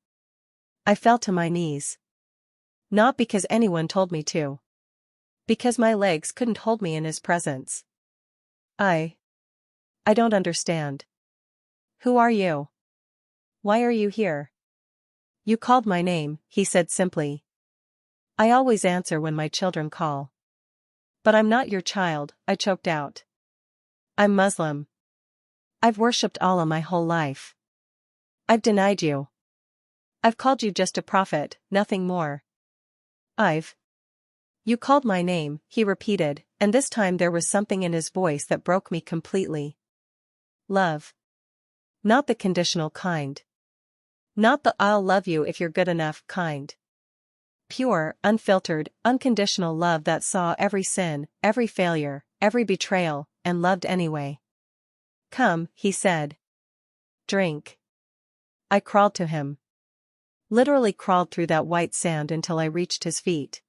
I fell to my knees. Not because anyone told me to. Because my legs couldn't hold me in his presence. I don't understand. Who are you? Why are you here? You called my name, he said simply. I always answer when my children call. But I'm not your child, I choked out. I'm Muslim. I've worshipped Allah my whole life. I've denied you. I've called you just a prophet, nothing more. You called my name, he repeated, and this time there was something in his voice that broke me completely. Love. Not the conditional kind. Not the I'll love you if you're good enough kind. Pure, unfiltered, unconditional love that saw every sin, every failure, every betrayal, and loved anyway. Come, he said. Drink. I crawled to him. Literally crawled through that white sand until I reached his feet.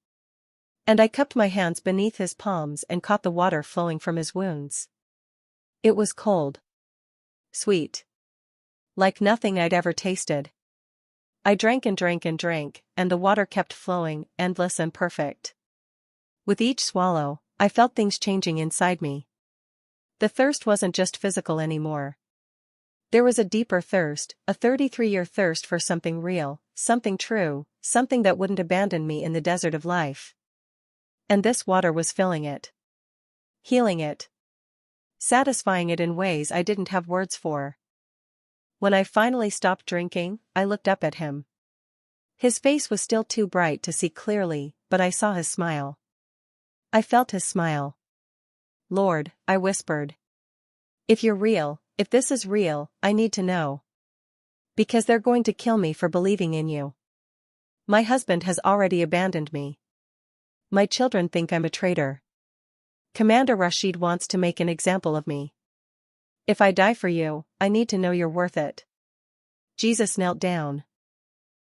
And I cupped my hands beneath his palms and caught the water flowing from his wounds. It was cold. Sweet. Like nothing I'd ever tasted. I drank and drank and drank, and the water kept flowing, endless and perfect. With each swallow, I felt things changing inside me. The thirst wasn't just physical anymore. There was a deeper thirst, a 33-year thirst for something real, something true, something that wouldn't abandon me in the desert of life. And this water was filling it. Healing it. Satisfying it in ways I didn't have words for. When I finally stopped drinking, I looked up at him. His face was still too bright to see clearly, but I saw his smile. I felt his smile. Lord, I whispered. If you're real, if this is real, I need to know. Because they're going to kill me for believing in you. My husband has already abandoned me. My children think I'm a traitor. Commander Rashid wants to make an example of me. If I die for you, I need to know you're worth it. Jesus knelt down.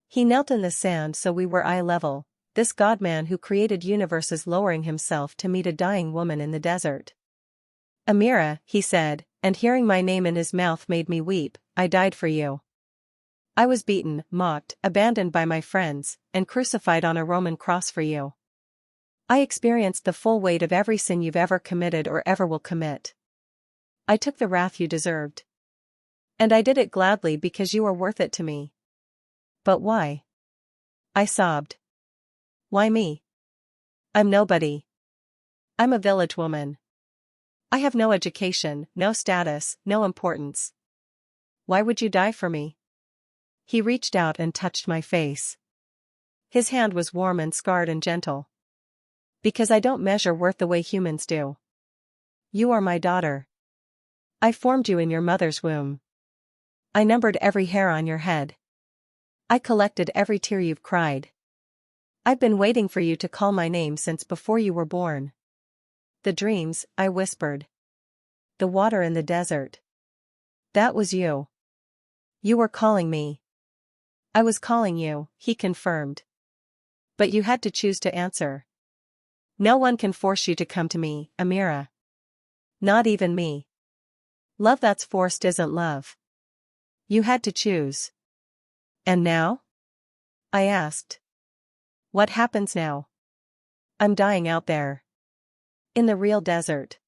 He knelt in the sand so we were eye level, this God-man who created universes lowering himself to meet a dying woman in the desert. Amira, he said, and hearing my name in his mouth made me weep, I died for you. I was beaten, mocked, abandoned by my friends, and crucified on a Roman cross for you. I experienced the full weight of every sin you've ever committed or ever will commit. I took the wrath you deserved. And I did it gladly because you are worth it to me. But why? I sobbed. Why me? I'm nobody. I'm a village woman. I have no education, no status, no importance. Why would you die for me? He reached out and touched my face. His hand was warm and scarred and gentle. Because I don't measure worth the way humans do. You are my daughter. I formed you in your mother's womb. I numbered every hair on your head. I collected every tear you've cried. I've been waiting for you to call my name since before you were born. The dreams, I whispered. The water in the desert. That was you. You were calling me. I was calling you, he confirmed. But you had to choose to answer. No one can force you to come to me, Amira. Not even me. Love that's forced isn't love. You had to choose. And now? I asked. What happens now? I'm dying out there. In the real desert.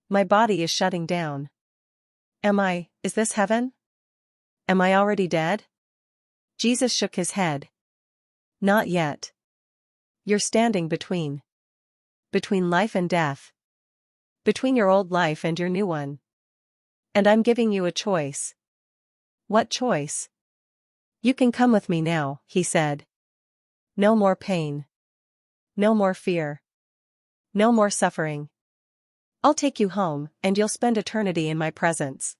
My body is shutting down. Is this heaven? Am I already dead? Jesus shook his head. Not yet. You're standing between life and death. Between your old life and your new one. And I'm giving you a choice. What choice? You can come with me now, he said. No more pain. No more fear. No more suffering. I'll take you home, and you'll spend eternity in my presence.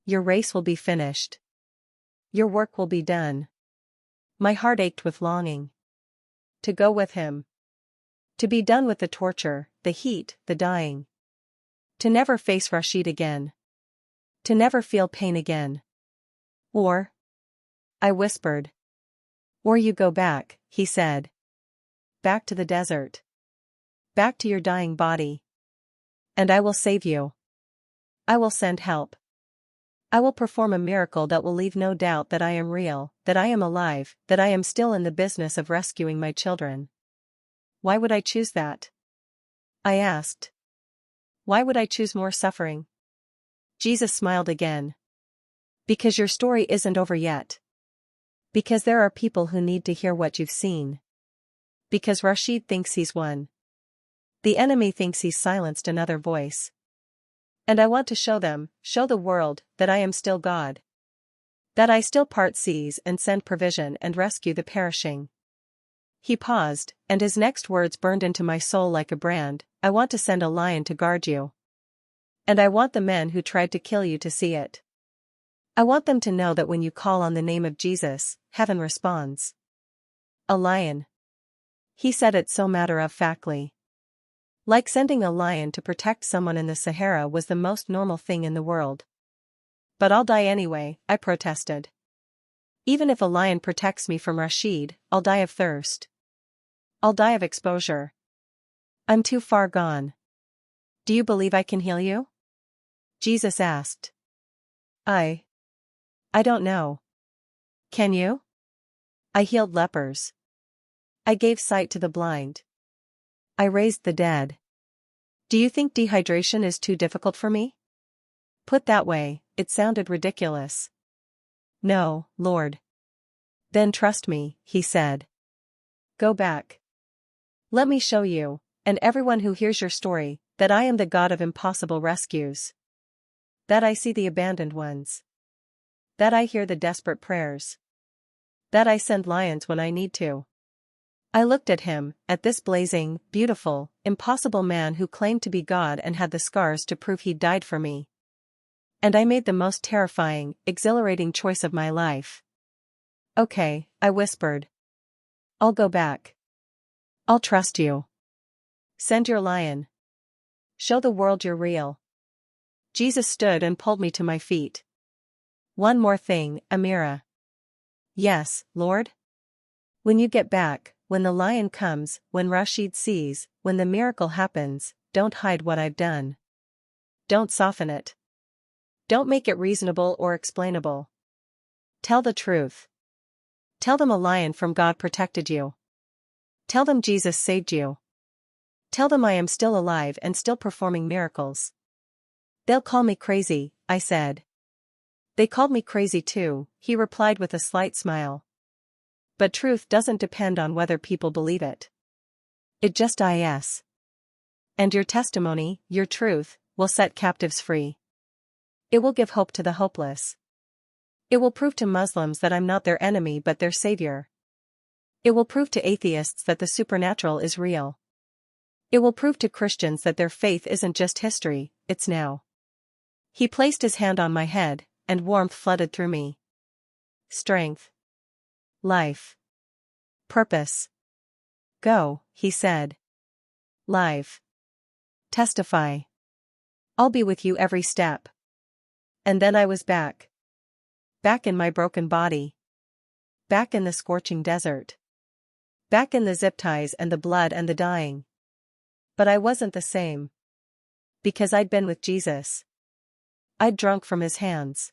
Your race will be finished. Your work will be done. My heart ached with longing. To go with him. To be done with the torture, the heat, the dying. To never face Rashid again. To never feel pain again. Or, I whispered. Or you go back, he said. Back to the desert. Back to your dying body. And I will save you. I will send help. I will perform a miracle that will leave no doubt that I am real, that I am alive, that I am still in the business of rescuing my children. Why would I choose that? I asked. Why would I choose more suffering? Jesus smiled again. Because your story isn't over yet. Because there are people who need to hear what you've seen. Because Rashid thinks he's won. The enemy thinks he's silenced another voice. And I want to show them, show the world, that I am still God. That I still part seas and send provision and rescue the perishing. He paused, and his next words burned into my soul like a brand. I want to send a lion to guard you. And I want the men who tried to kill you to see it. I want them to know that when you call on the name of Jesus, heaven responds. A lion. He said it so matter-of-factly. Like sending a lion to protect someone in the Sahara was the most normal thing in the world. But I'll die anyway, I protested. Even if a lion protects me from Rashid, I'll die of thirst. I'll die of exposure. I'm too far gone. Do you believe I can heal you? Jesus asked. I don't know. Can you? I healed lepers. I gave sight to the blind. I raised the dead. Do you think dehydration is too difficult for me? Put that way, it sounded ridiculous. No, Lord. Then trust me, he said. Go back. Let me show you, and everyone who hears your story, that I am the God of impossible rescues. That I see the abandoned ones. That I hear the desperate prayers. That I send lions when I need to. I looked at him, at this blazing, beautiful, impossible man who claimed to be God and had the scars to prove he died for me. And I made the most terrifying, exhilarating choice of my life. Okay, I whispered. I'll go back. I'll trust you. Send your lion. Show the world you're real. Jesus stood and pulled me to my feet. One more thing, Amira. Yes, Lord? When you get back, when the lion comes, when Rashid sees, when the miracle happens, don't hide what I've done. Don't soften it. Don't make it reasonable or explainable. Tell the truth. Tell them a lion from God protected you. Tell them Jesus saved you. Tell them I am still alive and still performing miracles. They'll call me crazy, I said. They called me crazy too, he replied with a slight smile. But truth doesn't depend on whether people believe it. It just is. And your testimony, your truth, will set captives free. It will give hope to the hopeless. It will prove to Muslims that I'm not their enemy but their savior. It will prove to atheists that the supernatural is real. It will prove to Christians that their faith isn't just history, it's now. He placed his hand on my head, and warmth flooded through me. Strength. Life. Purpose. Go, he said. Live. Testify. I'll be with you every step. And then I was back. Back in my broken body. Back in the scorching desert. Back in the zip ties and the blood and the dying. But I wasn't the same. Because I'd been with Jesus. I'd drunk from his hands.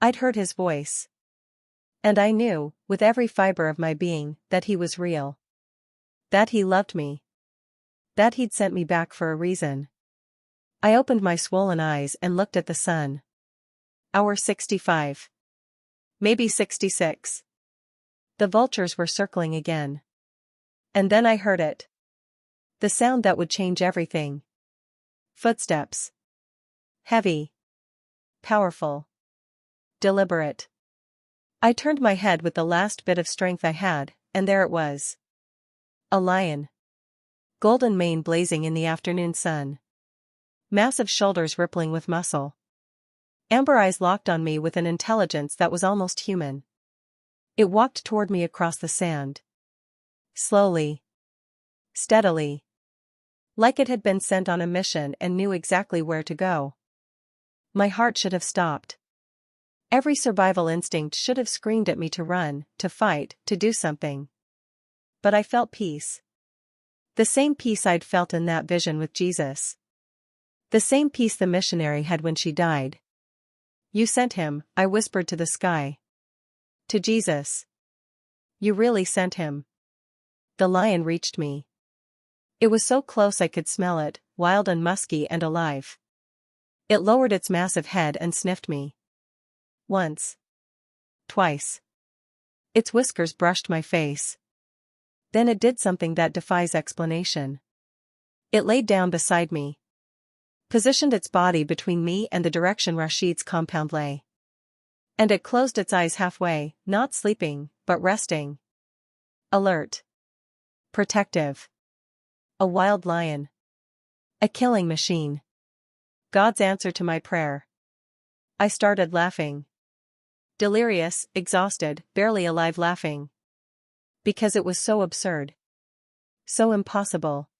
I'd heard his voice. And I knew, with every fiber of my being, that he was real. That he loved me. That he'd sent me back for a reason. I opened my swollen eyes and looked at the sun. Hour 65. Maybe 66. The vultures were circling again. And then I heard it. The sound that would change everything. Footsteps. Heavy. Powerful. Deliberate. I turned my head with the last bit of strength I had, and there it was. A lion. Golden mane blazing in the afternoon sun. Massive shoulders rippling with muscle. Amber eyes locked on me with an intelligence that was almost human. It walked toward me across the sand. Slowly. Steadily. Like it had been sent on a mission and knew exactly where to go. My heart should have stopped. Every survival instinct should have screamed at me to run, to fight, to do something. But I felt peace. The same peace I'd felt in that vision with Jesus. The same peace the missionary had when she died. "You sent him," I whispered to the sky. To Jesus. "You really sent him." The lion reached me. It was so close I could smell it, wild and musky and alive. It lowered its massive head and sniffed me. Once. Twice. Its whiskers brushed my face. Then it did something that defies explanation. It laid down beside me. Positioned its body between me and the direction Rashid's compound lay. And it closed its eyes halfway, not sleeping, but resting. Alert. Protective. A wild lion. A killing machine. God's answer to my prayer. I started laughing. Delirious, exhausted, barely alive laughing. Because it was so absurd. So impossible.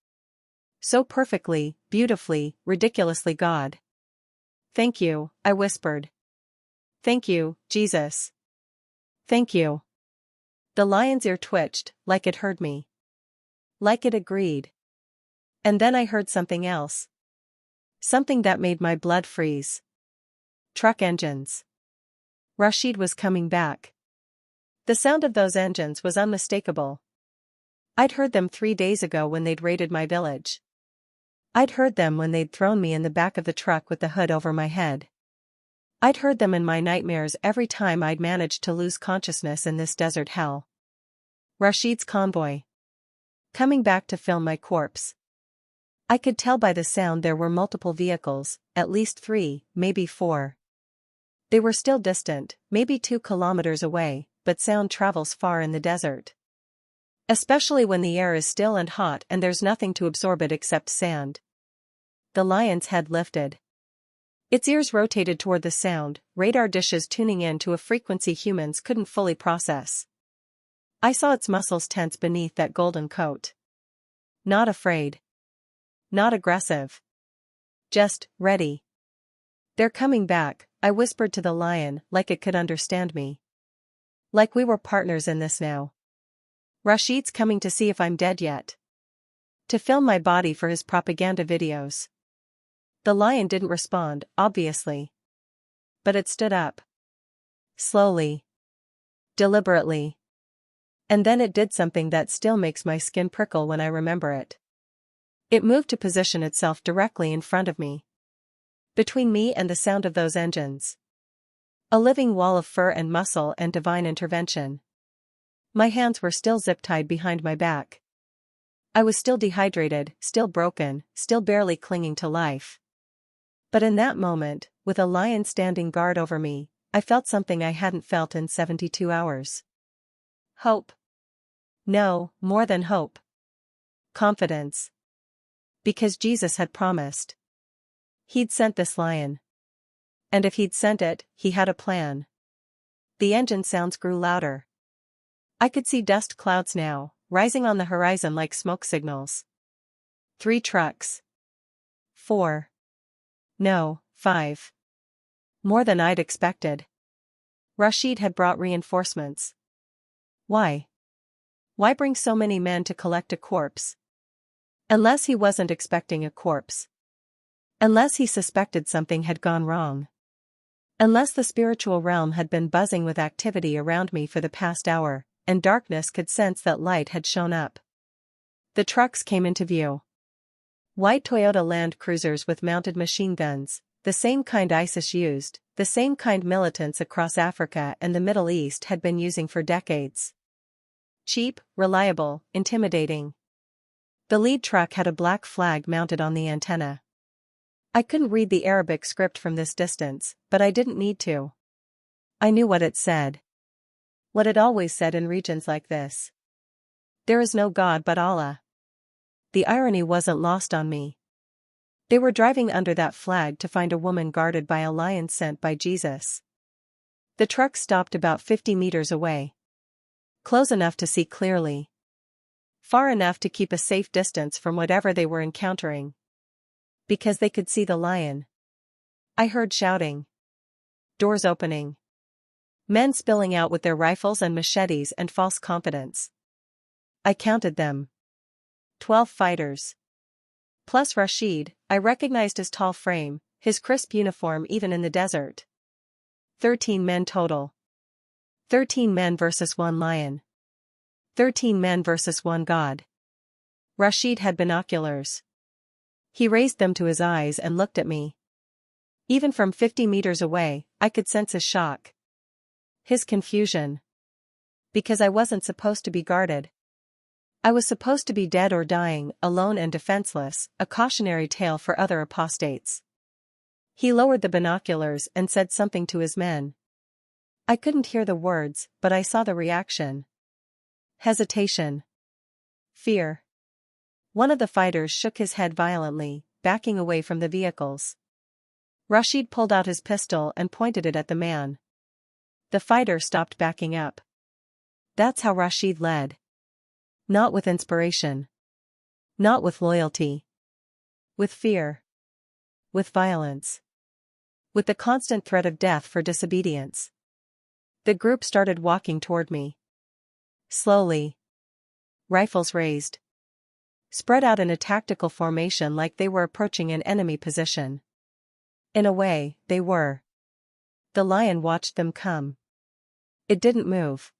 So perfectly, beautifully, ridiculously God. "Thank you," I whispered. "Thank you, Jesus. Thank you." The lion's ear twitched, like it heard me. Like it agreed. And then I heard something else. Something that made my blood freeze. Truck engines. Rashid was coming back. The sound of those engines was unmistakable. I'd heard them 3 days ago when they'd raided my village. I'd heard them when they'd thrown me in the back of the truck with the hood over my head. I'd heard them in my nightmares every time I'd managed to lose consciousness in this desert hell. Rashid's convoy. Coming back to film my corpse. I could tell by the sound there were multiple vehicles, at least 3, maybe 4. They were still distant, maybe 2 kilometers away, but sound travels far in the desert. Especially when the air is still and hot and there's nothing to absorb it except sand. The lion's head lifted. Its ears rotated toward the sound, radar dishes tuning in to a frequency humans couldn't fully process. I saw its muscles tense beneath that golden coat. Not afraid. Not aggressive. Just ready. "They're coming back," I whispered to the lion, like it could understand me. Like we were partners in this now. "Rashid's coming to see if I'm dead yet. To film my body for his propaganda videos." The lion didn't respond, obviously. But it stood up. Slowly. Deliberately. And then it did something that still makes my skin prickle when I remember it. It moved to position itself directly in front of me. Between me and the sound of those engines. A living wall of fur and muscle and divine intervention. My hands were still zip-tied behind my back. I was still dehydrated, still broken, still barely clinging to life. But in that moment, with a lion standing guard over me, I felt something I hadn't felt in 72 hours. Hope. No, more than hope. Confidence. Because Jesus had promised. He'd sent this lion. And if he'd sent it, he had a plan. The engine sounds grew louder. I could see dust clouds now, rising on the horizon like smoke signals. 3 trucks. 4. No, 5. More than I'd expected. Rashid had brought reinforcements. Why? Why bring so many men to collect a corpse? Unless he wasn't expecting a corpse. Unless he suspected something had gone wrong. Unless the spiritual realm had been buzzing with activity around me for the past hour, and darkness could sense that light had shown up. The trucks came into view. White Toyota Land Cruisers with mounted machine guns, the same kind ISIS used, the same kind militants across Africa and the Middle East had been using for decades. Cheap, reliable, intimidating. The lead truck had a black flag mounted on the antenna. I couldn't read the Arabic script from this distance, but I didn't need to. I knew what it said. What it always said in regions like this. There is no God but Allah. The irony wasn't lost on me. They were driving under that flag to find a woman guarded by a lion sent by Jesus. The truck stopped about 50 meters away. Close enough to see clearly. Far enough to keep a safe distance from whatever they were encountering. Because they could see the lion. I heard shouting. Doors opening. Men spilling out with their rifles and machetes and false confidence. I counted them. 12 fighters. Plus Rashid, I recognized his tall frame, his crisp uniform even in the desert. 13 men total. 13 men versus one lion. 13 men versus one god. Rashid had binoculars. He raised them to his eyes and looked at me. Even from 50 meters away, I could sense his shock. His confusion. Because I wasn't supposed to be guarded. I was supposed to be dead or dying, alone and defenseless, a cautionary tale for other apostates. He lowered the binoculars and said something to his men. I couldn't hear the words, but I saw the reaction. Hesitation. Fear. One of the fighters shook his head violently, backing away from the vehicles. Rashid pulled out his pistol and pointed it at the man. The fighter stopped backing up. That's how Rashid led. Not with inspiration. Not with loyalty. With fear. With violence. With the constant threat of death for disobedience. The group started walking toward me. Slowly. Rifles raised. Spread out in a tactical formation like they were approaching an enemy position. In a way, they were. The lion watched them come. It didn't move.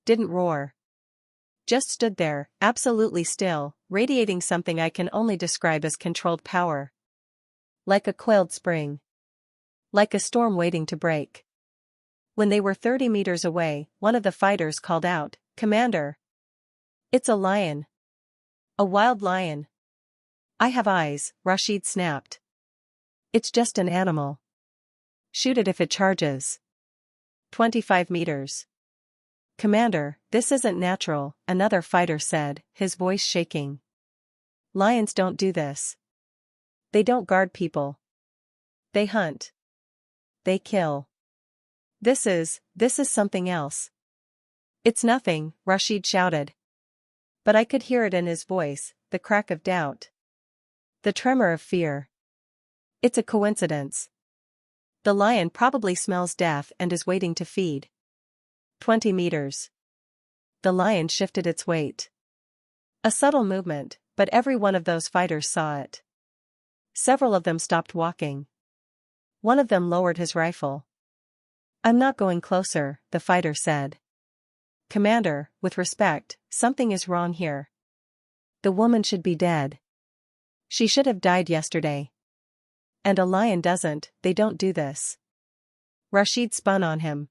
Didn't roar. Just stood there, absolutely still, radiating something I can only describe as controlled power. Like a coiled spring. Like a storm waiting to break. When they were 30 meters away, one of the fighters called out, "Commander! It's a lion. A wild lion." "I have eyes," Rashid snapped. "It's just an animal. Shoot it if it charges." 25 meters. "Commander, this isn't natural," another fighter said, his voice shaking. "Lions don't do this. They don't guard people. They hunt. They kill. This is something else." "It's nothing," Rashid shouted. But I could hear it in his voice, the crack of doubt. The tremor of fear. "It's a coincidence. The lion probably smells death and is waiting to feed." 20 meters. The lion shifted its weight. A subtle movement, but every one of those fighters saw it. Several of them stopped walking. One of them lowered his rifle. "I'm not going closer," the fighter said. "Commander, with respect, something is wrong here. The woman should be dead. She should have died yesterday. And a lion doesn't, they don't do this." Rashid spun on him.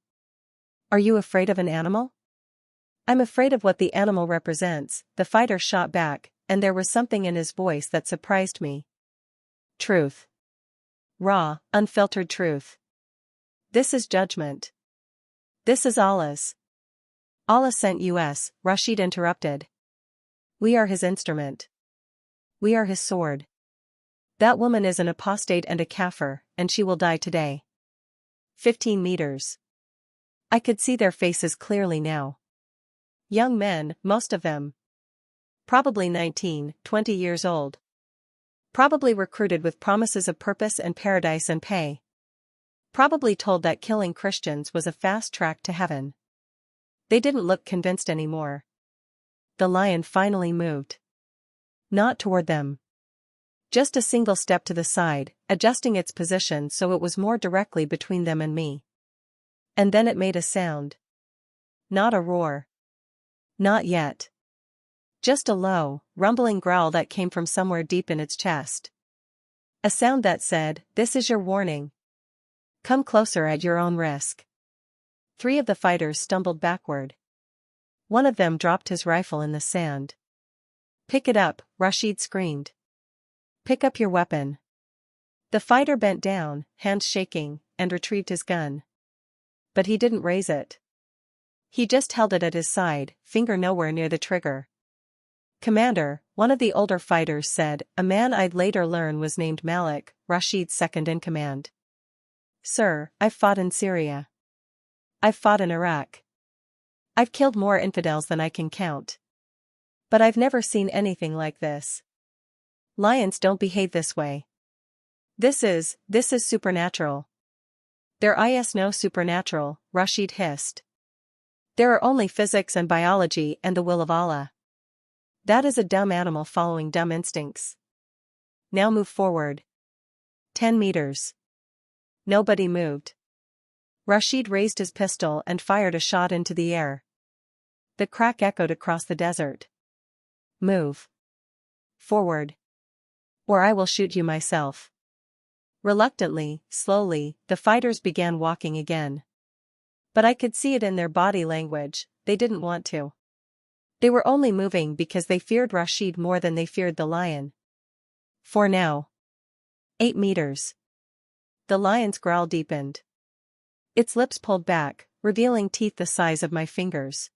"Are you afraid of an animal?" "I'm afraid of what the animal represents," the fighter shot back, and there was something in his voice that surprised me. Truth. Raw, unfiltered truth. "This is judgment. This is Allah's." "Allah sent us," Rashid interrupted. "We are his instrument. We are his sword. That woman is an apostate and a kafir, and she will die today." 15 meters. I could see their faces clearly now. Young men, most of them. Probably 19, 20 years old. Probably recruited with promises of purpose and paradise and pay. Probably told that killing Christians was a fast track to heaven. They didn't look convinced anymore. The lion finally moved. Not toward them. Just a single step to the side, adjusting its position so it was more directly between them and me. And then it made a sound. Not a roar. Not yet. Just a low, rumbling growl that came from somewhere deep in its chest. A sound that said, "This is your warning. Come closer at your own risk." 3 of the fighters stumbled backward. One of them dropped his rifle in the sand. "Pick it up," Rashid screamed. "Pick up your weapon." The fighter bent down, hands shaking, and retrieved his gun. But he didn't raise it. He just held it at his side, finger nowhere near the trigger. "Commander," one of the older fighters said, a man I'd later learn was named Malik, Rashid's second-in-command. "Sir, I've fought in Syria. I've fought in Iraq. I've killed more infidels than I can count. But I've never seen anything like this. Lions don't behave this way. This is supernatural. There is no supernatural, Rashid hissed. There are only physics and biology and the will of Allah. That is a dumb animal following dumb instincts. Now move forward. 10 meters. Nobody moved. Rashid raised his pistol and fired a shot into the air. The crack echoed across the desert. Move. Forward. Or I will shoot you myself. Reluctantly, slowly, the fighters began walking again. But I could see it in their body language, they didn't want to. They were only moving because they feared Rashid more than they feared the lion. For now. 8 meters. The lion's growl deepened. Its lips pulled back, revealing teeth the size of my fingers.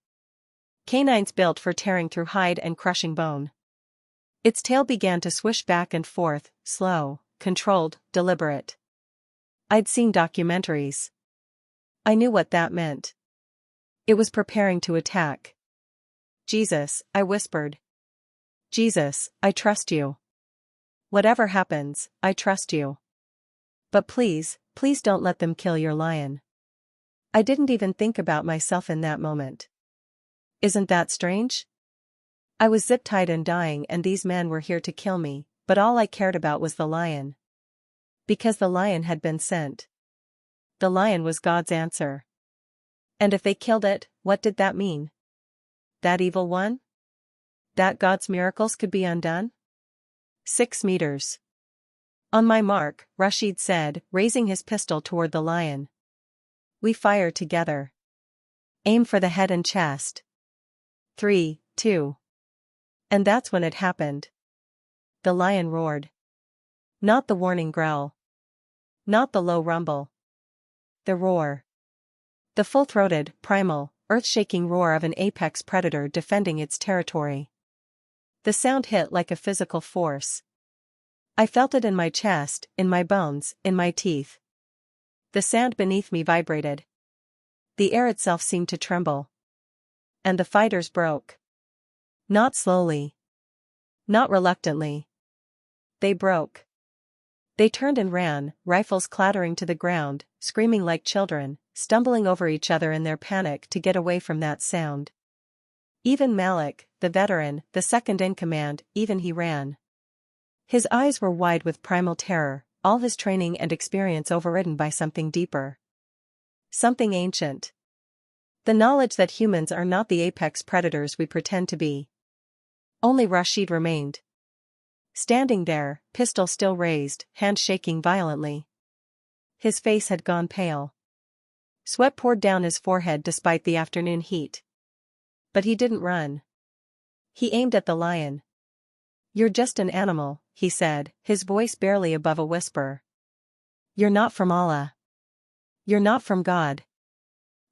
Canines built for tearing through hide and crushing bone. Its tail began to swish back and forth, slow, controlled, deliberate. I'd seen documentaries. I knew what that meant. It was preparing to attack. Jesus, I whispered. Jesus, I trust you. Whatever happens, I trust you. But please, please don't let them kill your lion. I didn't even think about myself in that moment. Isn't that strange? I was zip-tied and dying and these men were here to kill me, but all I cared about was the lion. Because the lion had been sent. The lion was God's answer. And if they killed it, what did that mean? That evil one? That God's miracles could be undone? 6 meters. On my mark, Rashid said, raising his pistol toward the lion. We fire together. Aim for the head and chest. 3, 2. And that's when it happened. The lion roared. Not the warning growl. Not the low rumble. The roar. The full-throated, primal, earth-shaking roar of an apex predator defending its territory. The sound hit like a physical force. I felt it in my chest, in my bones, in my teeth. The sand beneath me vibrated. The air itself seemed to tremble. And the fighters broke. Not slowly. Not reluctantly. They broke. They turned and ran, rifles clattering to the ground, screaming like children, stumbling over each other in their panic to get away from that sound. Even Malik, the veteran, the second in command, even he ran. His eyes were wide with primal terror, all his training and experience overridden by something deeper. Something ancient. The knowledge that humans are not the apex predators we pretend to be. Only Rashid remained. Standing there, pistol still raised, hand shaking violently. His face had gone pale. Sweat poured down his forehead despite the afternoon heat. But he didn't run. He aimed at the lion. You're just an animal, he said, his voice barely above a whisper. You're not from Allah. You're not from God.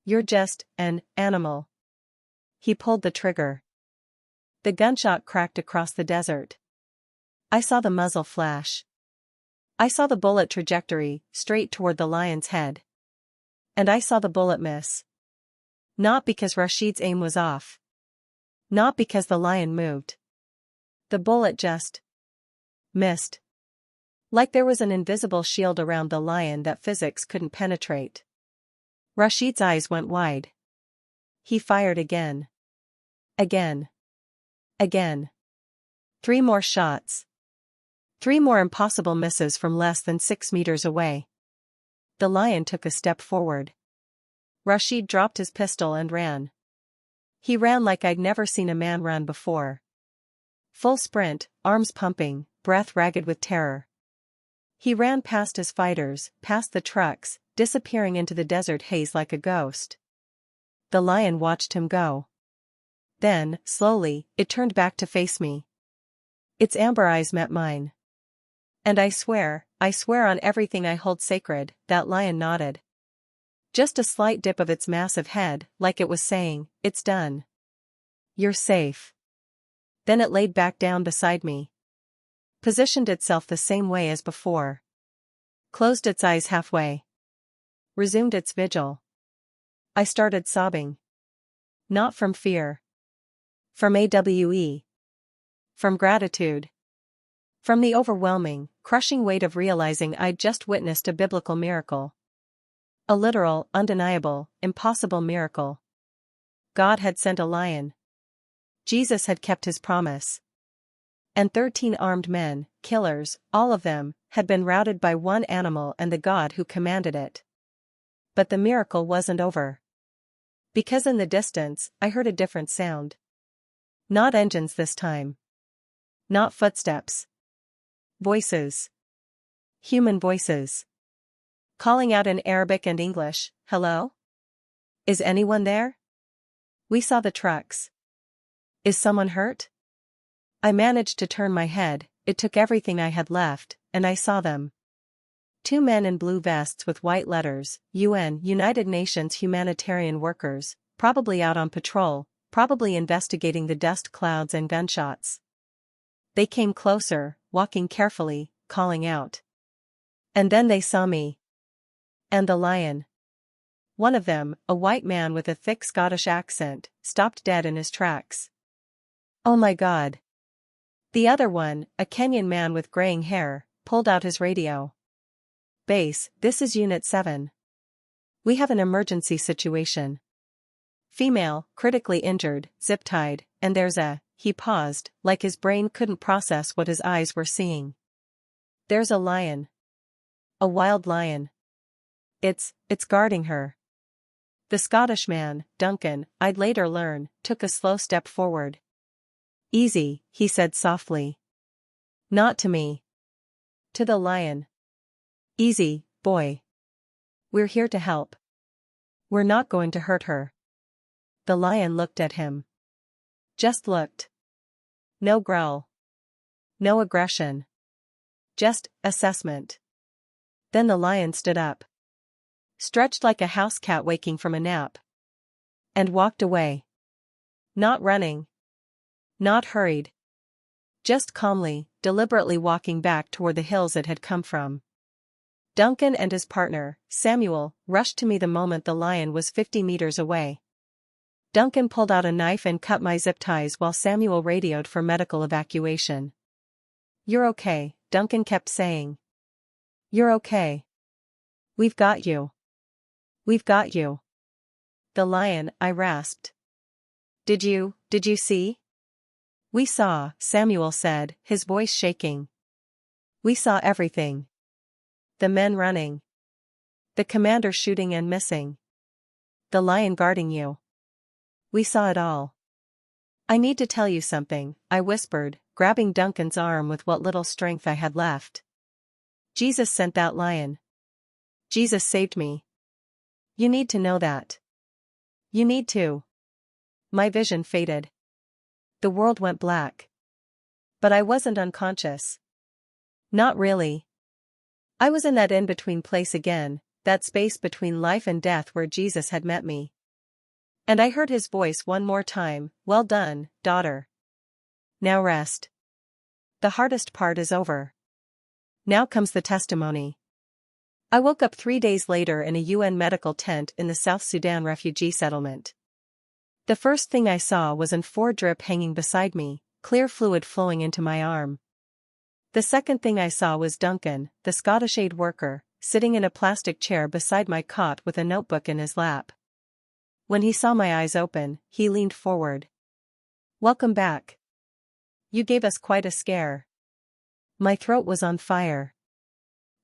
You're just an animal. He pulled the trigger. The gunshot cracked across the desert. I saw the muzzle flash. I saw the bullet trajectory, straight toward the lion's head. And I saw the bullet miss. Not because Rashid's aim was off. Not because the lion moved. The bullet just missed. Like there was an invisible shield around the lion that physics couldn't penetrate. Rashid's eyes went wide. He fired again. Again. Again. 3 more shots. 3 more impossible misses from less than 6 meters away. The lion took a step forward. Rashid dropped his pistol and ran. He ran like I'd never seen a man run before. Full sprint, arms pumping, breath ragged with terror. He ran past his fighters, past the trucks, disappearing into the desert haze like a ghost. The lion watched him go. Then, slowly, it turned back to face me. Its amber eyes met mine. And I swear on everything I hold sacred, that lion nodded. Just a slight dip of its massive head, like it was saying, it's done. You're safe. Then it laid back down beside me. Positioned itself the same way as before. Closed its eyes halfway. Resumed its vigil. I started sobbing. Not from fear. From AWE. From gratitude. From the overwhelming, crushing weight of realizing I'd just witnessed a biblical miracle. A literal, undeniable, impossible miracle. God had sent a lion. Jesus had kept his promise. And 13 armed men, killers, all of them, had been routed by one animal and the God who commanded it. But the miracle wasn't over. Because in the distance, I heard a different sound. Not engines this time. Not footsteps. Voices. Human voices. Calling out in Arabic and English, "Hello? Is anyone there? We saw the trucks. Is someone hurt?" I managed to turn my head, it took everything I had left, and I saw them. 2 men in blue vests with white letters, UN, United Nations humanitarian workers, probably out on patrol, probably investigating the dust clouds and gunshots. They came closer, walking carefully, calling out. And then they saw me. And the lion. One of them, a white man with a thick Scottish accent, stopped dead in his tracks. Oh my God. The other one, a Kenyan man with graying hair, pulled out his radio. "Base, this is Unit 7. We have an emergency situation. Female, critically injured, zip-tied, and there's a..." He paused, like his brain couldn't process what his eyes were seeing. "There's a lion. A wild lion. It's guarding her." The Scottish man, Duncan, I'd later learn, took a slow step forward. "Easy," he said softly. "Not to me. To the lion. Easy, boy. We're here to help. We're not going to hurt her." The lion looked at him. Just looked. No growl. No aggression. Just assessment. Then the lion stood up. Stretched like a house cat waking from a nap. And walked away. Not running. Not hurried. Just calmly, deliberately walking back toward the hills it had come from. Duncan and his partner, Samuel, rushed to me the moment the lion was 50 meters away. Duncan pulled out a knife and cut my zip ties while Samuel radioed for medical evacuation. "You're okay," Duncan kept saying. "You're okay. We've got you. We've got you." "The lion," I rasped. Did you see?" "We saw," Samuel said, his voice shaking. "We saw everything. The men running. The commander shooting and missing. The lion guarding you. We saw it all." "I need to tell you something," I whispered, grabbing Duncan's arm with what little strength I had left. "Jesus sent that lion. Jesus saved me. You need to know that. You need to." My vision faded. The world went black. But I wasn't unconscious. Not really. I was in that in-between place again, that space between life and death where Jesus had met me. And I heard his voice one more time, "Well done, daughter. Now rest. The hardest part is over. Now comes the testimony." I woke up 3 days later in a UN medical tent in the South Sudan refugee settlement. The first thing I saw was an 4 drip hanging beside me, clear fluid flowing into my arm. The second thing I saw was Duncan, the Scottish aid worker, sitting in a plastic chair beside my cot with a notebook in his lap. When he saw my eyes open, he leaned forward. "Welcome back. You gave us quite a scare." My throat was on fire.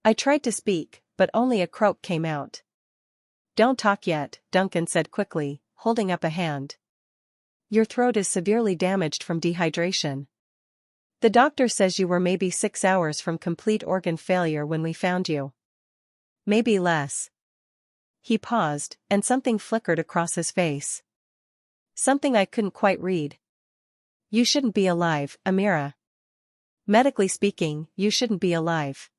I tried to speak, but only a croak came out. "Don't talk yet," Duncan said quickly, holding up a hand. "Your throat is severely damaged from dehydration. The doctor says you were maybe 6 hours from complete organ failure when we found you. Maybe less." He paused, and something flickered across his face. Something I couldn't quite read. "You shouldn't be alive, Amira. Medically speaking, you shouldn't be alive."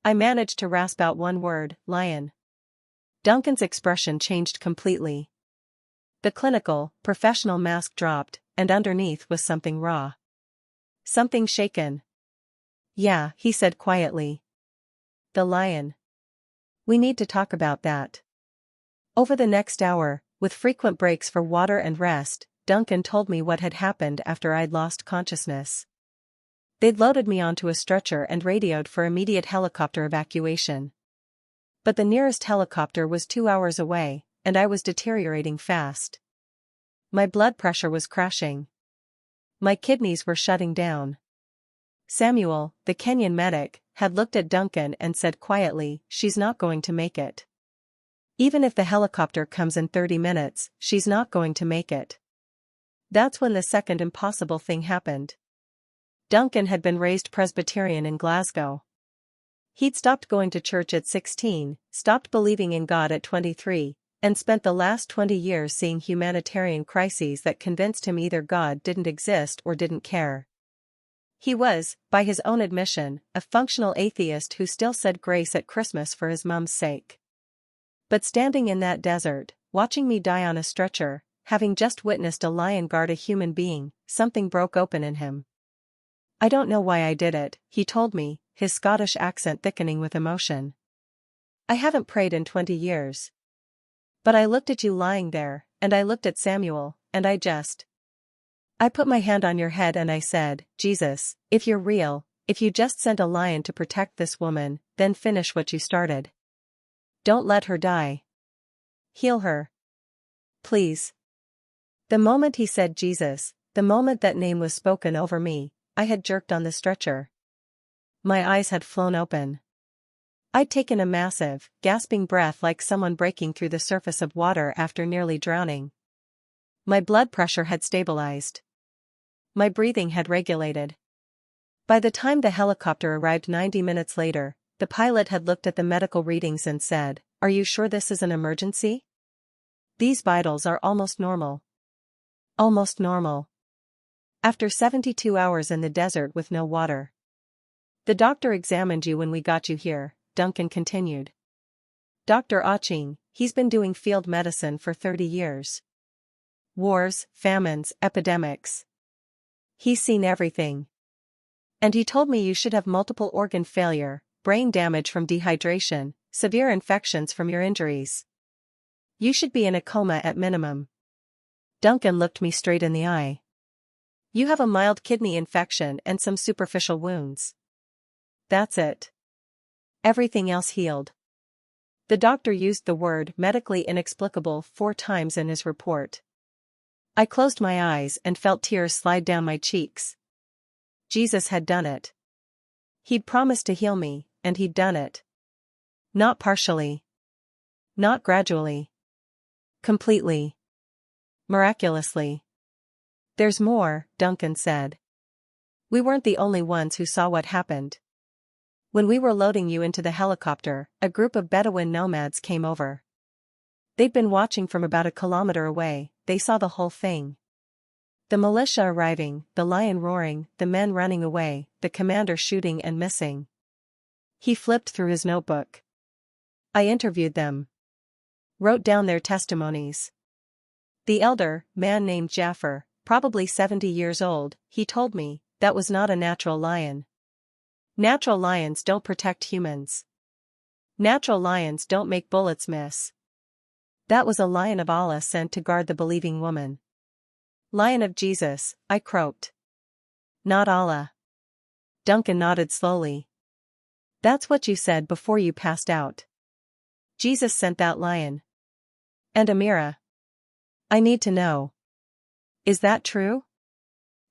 I managed to rasp out one word, "lion." Duncan's expression changed completely. The clinical, professional mask dropped, and underneath was something raw. Something shaken. "Yeah," he said quietly. "The lion. We need to talk about that." Over the next hour, with frequent breaks for water and rest, Duncan told me what had happened after I'd lost consciousness. They'd loaded me onto a stretcher and radioed for immediate helicopter evacuation. But the nearest helicopter was 2 hours away, and I was deteriorating fast. My blood pressure was crashing. My kidneys were shutting down. Samuel, the Kenyan medic, had looked at Duncan and said quietly, "She's not going to make it. Even if the helicopter comes in 30 minutes, she's not going to make it." That's when the second impossible thing happened. Duncan had been raised Presbyterian in Glasgow. He'd stopped going to church at 16, stopped believing in God at 23, and spent the last 20 years seeing humanitarian crises that convinced him either God didn't exist or didn't care. He was, by his own admission, a functional atheist who still said grace at Christmas for his mum's sake. But standing in that desert, watching me die on a stretcher, having just witnessed a lion guard a human being, something broke open in him. "I don't know why I did it," he told me, his Scottish accent thickening with emotion. "I haven't prayed in 20 years. But I looked at you lying there, and I looked at Samuel, and I put my hand on your head and I said, Jesus, if you're real, if you just sent a lion to protect this woman, then finish what you started. Don't let her die. Heal her. Please." The moment he said Jesus, the moment that name was spoken over me, I had jerked on the stretcher. My eyes had flown open. I'd taken a massive, gasping breath like someone breaking through the surface of water after nearly drowning. My blood pressure had stabilized. My breathing had regulated. By the time the helicopter arrived 90 minutes later, the pilot had looked at the medical readings and said, "Are you sure this is an emergency? These vitals are almost normal." Almost normal. After 72 hours in the desert with no water. "The doctor examined you when we got you here," Duncan continued. "Dr. Aching, he's been doing field medicine for 30 years. Wars, famines, epidemics. He's seen everything. And he told me you should have multiple organ failure, brain damage from dehydration, severe infections from your injuries. You should be in a coma at minimum." Duncan looked me straight in the eye. "You have a mild kidney infection and some superficial wounds. That's it. Everything else healed." The doctor used the word medically inexplicable 4 times in his report. I closed my eyes and felt tears slide down my cheeks. Jesus had done it. He'd promised to heal me, and he'd done it. Not partially. Not gradually. Completely. Miraculously. "There's more," Duncan said. "We weren't the only ones who saw what happened. When we were loading you into the helicopter, a group of Bedouin nomads came over. They'd been watching from about a kilometer away. They saw the whole thing. The militia arriving, the lion roaring, the men running away, the commander shooting and missing." He flipped through his notebook. "I interviewed them. Wrote down their testimonies. The elder, man named Jaffer, probably 70 years old, he told me, that was not a natural lion. Natural lions don't protect humans. Natural lions don't make bullets miss. That was a lion of Allah sent to guard the believing woman." "Lion of Jesus," I croaked. "Not Allah." Duncan nodded slowly. "That's what you said before you passed out. Jesus sent that lion. And Amira. I need to know. Is that true?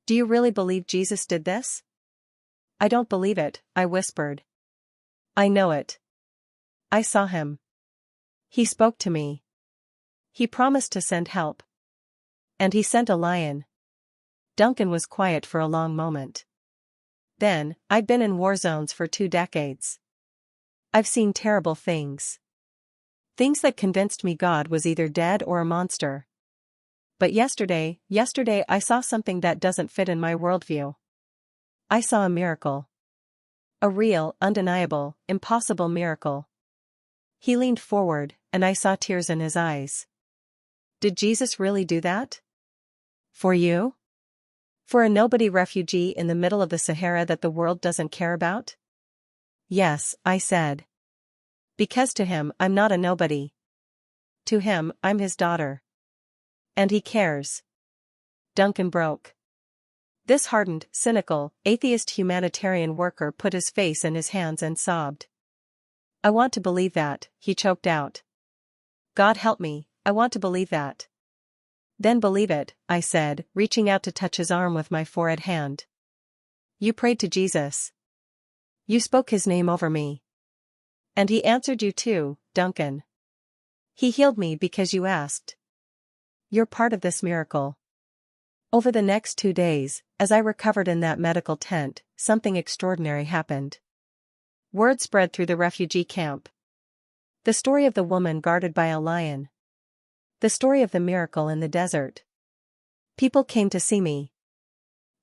Do you really believe Jesus did this?" "I don't believe it," I whispered. "I know it. I saw him. He spoke to me. He promised to send help. And he sent a lion." Duncan was quiet for a long moment. Then, "I'd been in war zones for 2 decades. I've seen terrible things. Things that convinced me God was either dead or a monster. But yesterday I saw something that doesn't fit in my worldview. I saw a miracle. A real, undeniable, impossible miracle." He leaned forward, and I saw tears in his eyes. "Did Jesus really do that? For you? For a nobody refugee in the middle of the Sahara that the world doesn't care about?" "Yes," I said. "Because to him I'm not a nobody. To him I'm his daughter. And he cares." Duncan broke. This hardened, cynical, atheist humanitarian worker put his face in his hands and sobbed. I want to believe that, he choked out. God help me, I want to believe that. Then believe it, I said, reaching out to touch his arm with my forehead hand. You prayed to Jesus. You spoke his name over me. And he answered you too, Duncan. He healed me because you asked. You're part of this miracle. Over the next 2 days, as I recovered in that medical tent, something extraordinary happened. Word spread through the refugee camp. The story of the woman guarded by a lion. The story of the miracle in the desert. People came to see me.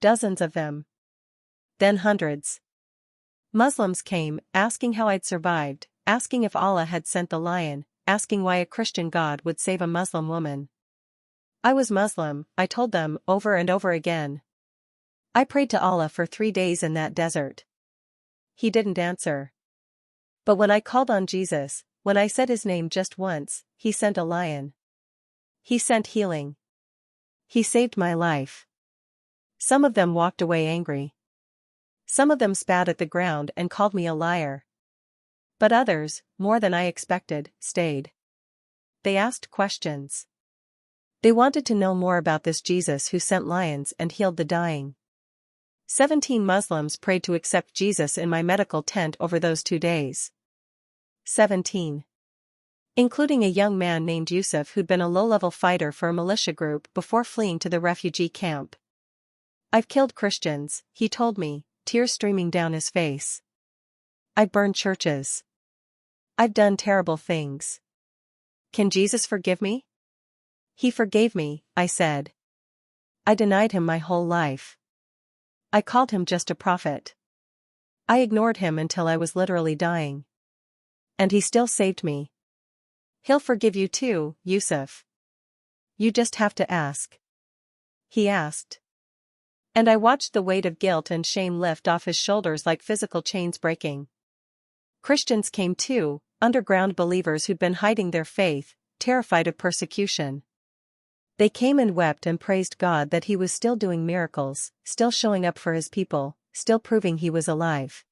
Dozens of them. Then hundreds. Muslims came, asking how I'd survived, asking if Allah had sent the lion, asking why a Christian God would save a Muslim woman. I was Muslim, I told them, over and over again. I prayed to Allah for 3 days in that desert. He didn't answer. But when I called on Jesus, when I said his name just once, he sent a lion. He sent healing. He saved my life. Some of them walked away angry. Some of them spat at the ground and called me a liar. But others, more than I expected, stayed. They asked questions. They wanted to know more about this Jesus who sent lions and healed the dying. 17 Muslims prayed to accept Jesus in my medical tent over those 2 days. 17. Including a young man named Yusuf who'd been a low-level fighter for a militia group before fleeing to the refugee camp. I've killed Christians, he told me, tears streaming down his face. I've burned churches. I've done terrible things. Can Jesus forgive me? He forgave me, I said. I denied him my whole life. I called him just a prophet. I ignored him until I was literally dying. And he still saved me. He'll forgive you too, Yusuf. You just have to ask. He asked. And I watched the weight of guilt and shame lift off his shoulders like physical chains breaking. Christians came too, underground believers who'd been hiding their faith, terrified of persecution. They came and wept and praised God that he was still doing miracles, still showing up for his people, still proving he was alive.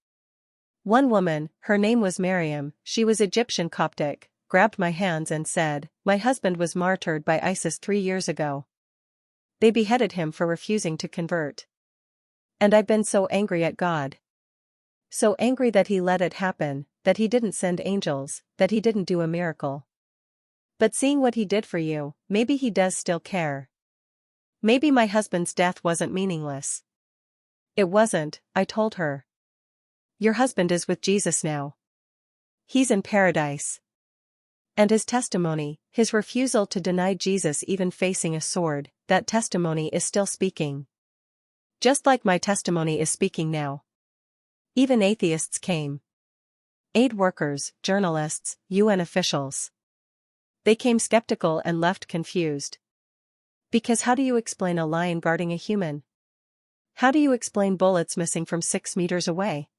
One woman, her name was Miriam, she was Egyptian Coptic, grabbed my hands and said, "My husband was martyred by ISIS 3 years ago. They beheaded him for refusing to convert. And I've been so angry at God. So angry that he let it happen, that he didn't send angels, that he didn't do a miracle. But seeing what he did for you, maybe he does still care. Maybe my husband's death wasn't meaningless." It wasn't, I told her. Your husband is with Jesus now. He's in paradise. And his testimony, his refusal to deny Jesus even facing a sword, that testimony is still speaking. Just like my testimony is speaking now. Even atheists came. Aid workers, journalists, UN officials. They came skeptical and left confused. Because how do you explain a lion guarding a human? How do you explain bullets missing from 6 meters away?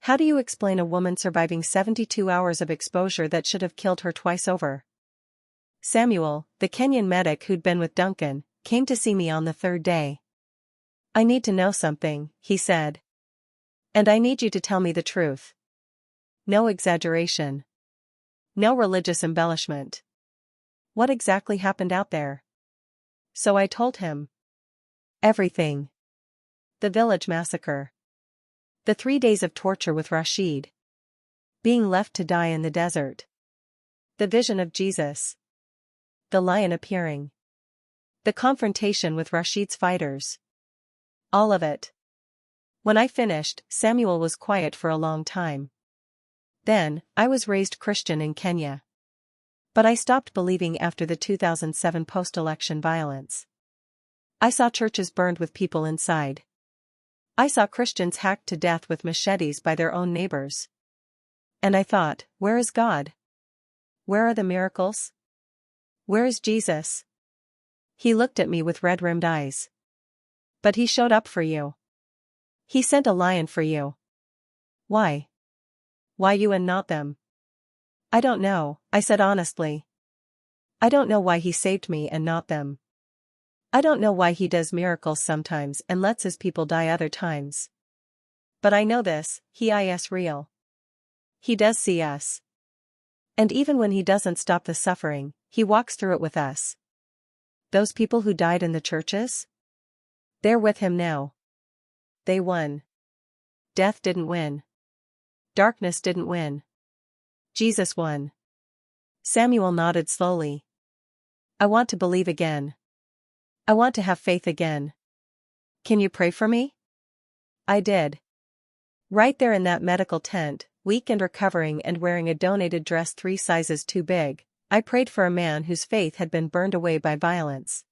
How do you explain a woman surviving 72 hours of exposure that should have killed her twice over? Samuel, the Kenyan medic who'd been with Duncan, came to see me on the 3rd day. I need to know something, he said. And I need you to tell me the truth. No exaggeration. No religious embellishment. What exactly happened out there? So I told him. Everything. The village massacre. The 3 days of torture with Rashid. Being left to die in the desert. The vision of Jesus. The lion appearing. The confrontation with Rashid's fighters. All of it. When I finished, Samuel was quiet for a long time. Then, I was raised Christian in Kenya. But I stopped believing after the 2007 post-election violence. I saw churches burned with people inside. I saw Christians hacked to death with machetes by their own neighbors. And I thought, where is God? Where are the miracles? Where is Jesus? He looked at me with red-rimmed eyes. But he showed up for you. He sent a lion for you. Why? Why you and not them? I don't know, I said honestly. I don't know why he saved me and not them. I don't know why he does miracles sometimes and lets his people die other times. But I know this, he is real. He does see us. And even when he doesn't stop the suffering, he walks through it with us. Those people who died in the churches? They're with him now. They won. Death didn't win. Darkness didn't win. Jesus won. Samuel nodded slowly. I want to believe again. I want to have faith again. Can you pray for me? I did. Right there in that medical tent, weak and recovering and wearing a donated dress 3 sizes too big, I prayed for a man whose faith had been burned away by violence.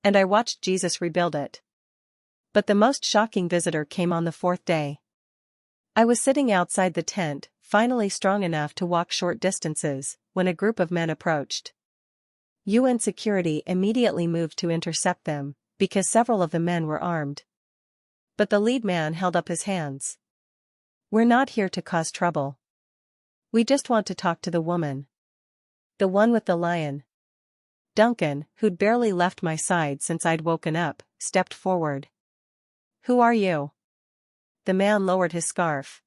And I watched Jesus rebuild it. But the most shocking visitor came on the 4th day. I was sitting outside the tent, finally strong enough to walk short distances, when a group of men approached. UN security immediately moved to intercept them, because several of the men were armed. But the lead man held up his hands. We're not here to cause trouble. We just want to talk to the woman. The one with the lion. Duncan, who'd barely left my side since I'd woken up, stepped forward. Who are you? The man lowered his scarf.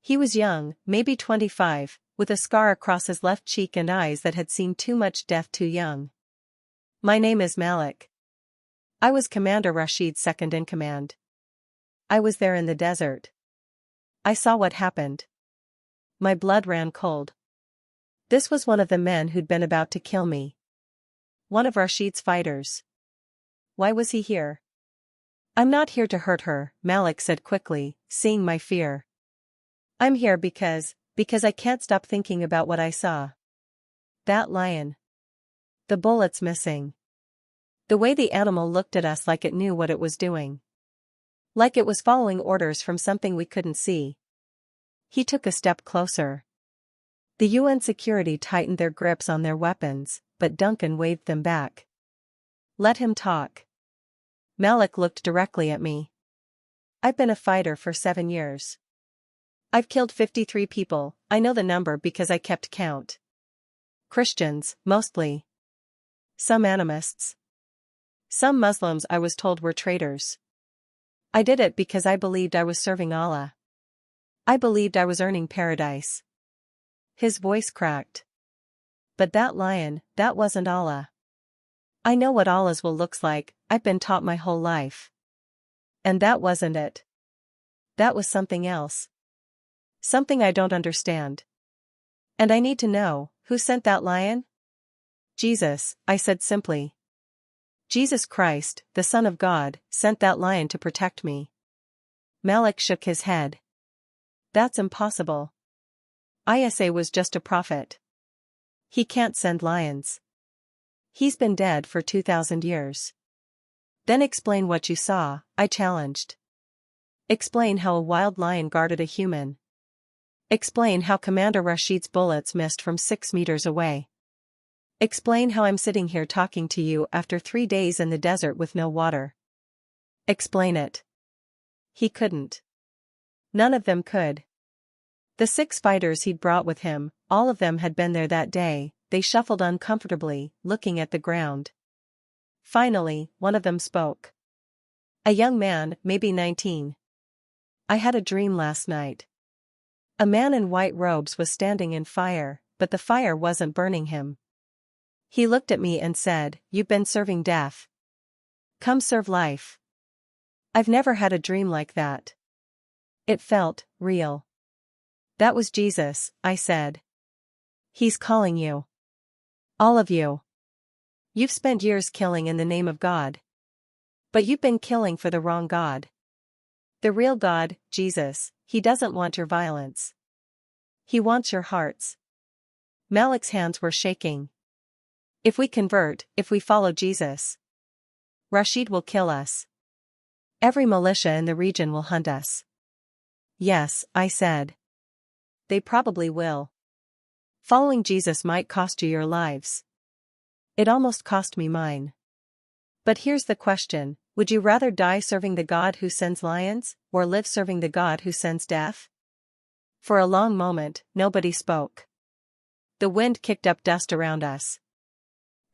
He was young, maybe 25, with a scar across his left cheek and eyes that had seen too much death too young. My name is Malik. I was Commander Rashid's second in command. I was there in the desert. I saw what happened. My blood ran cold. This was one of the men who'd been about to kill me. One of Rashid's fighters. Why was he here? I'm not here to hurt her, Malik said quickly, seeing my fear. I'm here because I can't stop thinking about what I saw. That lion. The bullets missing. The way the animal looked at us like it knew what it was doing. Like it was following orders from something we couldn't see. He took a step closer. The UN security tightened their grips on their weapons, but Duncan waved them back. Let him talk. Malik looked directly at me. I've been a fighter for 7 years. I've killed 53 people, I know the number because I kept count. Christians, mostly. Some animists. Some Muslims I was told were traitors. I did it because I believed I was serving Allah. I believed I was earning paradise. His voice cracked. But that lion, that wasn't Allah. I know what Allah's will looks like, I've been taught my whole life. And that wasn't it. That was something else. Something I don't understand. And I need to know, who sent that lion? Jesus, I said simply. Jesus Christ, the Son of God, sent that lion to protect me. Malik shook his head. That's impossible. Isa was just a prophet. He can't send lions. He's been dead for 2,000 years. Then explain what you saw, I challenged. Explain how a wild lion guarded a human. Explain how Commander Rashid's bullets missed from 6 meters away. Explain how I'm sitting here talking to you after 3 days in the desert with no water. Explain it. He couldn't. None of them could. The 6 fighters he'd brought with him, all of them had been there that day. They shuffled uncomfortably, looking at the ground. Finally, one of them spoke. A young man, maybe 19. I had a dream last night. A man in white robes was standing in fire, but the fire wasn't burning him. He looked at me and said, "You've been serving death. Come serve life." I've never had a dream like that. It felt real. That was Jesus, I said. He's calling you. All of you. You've spent years killing in the name of God. But you've been killing for the wrong God. The real God, Jesus, he doesn't want your violence. He wants your hearts. Malik's hands were shaking. If we convert, if we follow Jesus, Rashid will kill us. Every militia in the region will hunt us. Yes, I said. They probably will. Following Jesus might cost you your lives. It almost cost me mine. But here's the question, would you rather die serving the God who sends lions, or live serving the God who sends death? For a long moment, nobody spoke. The wind kicked up dust around us.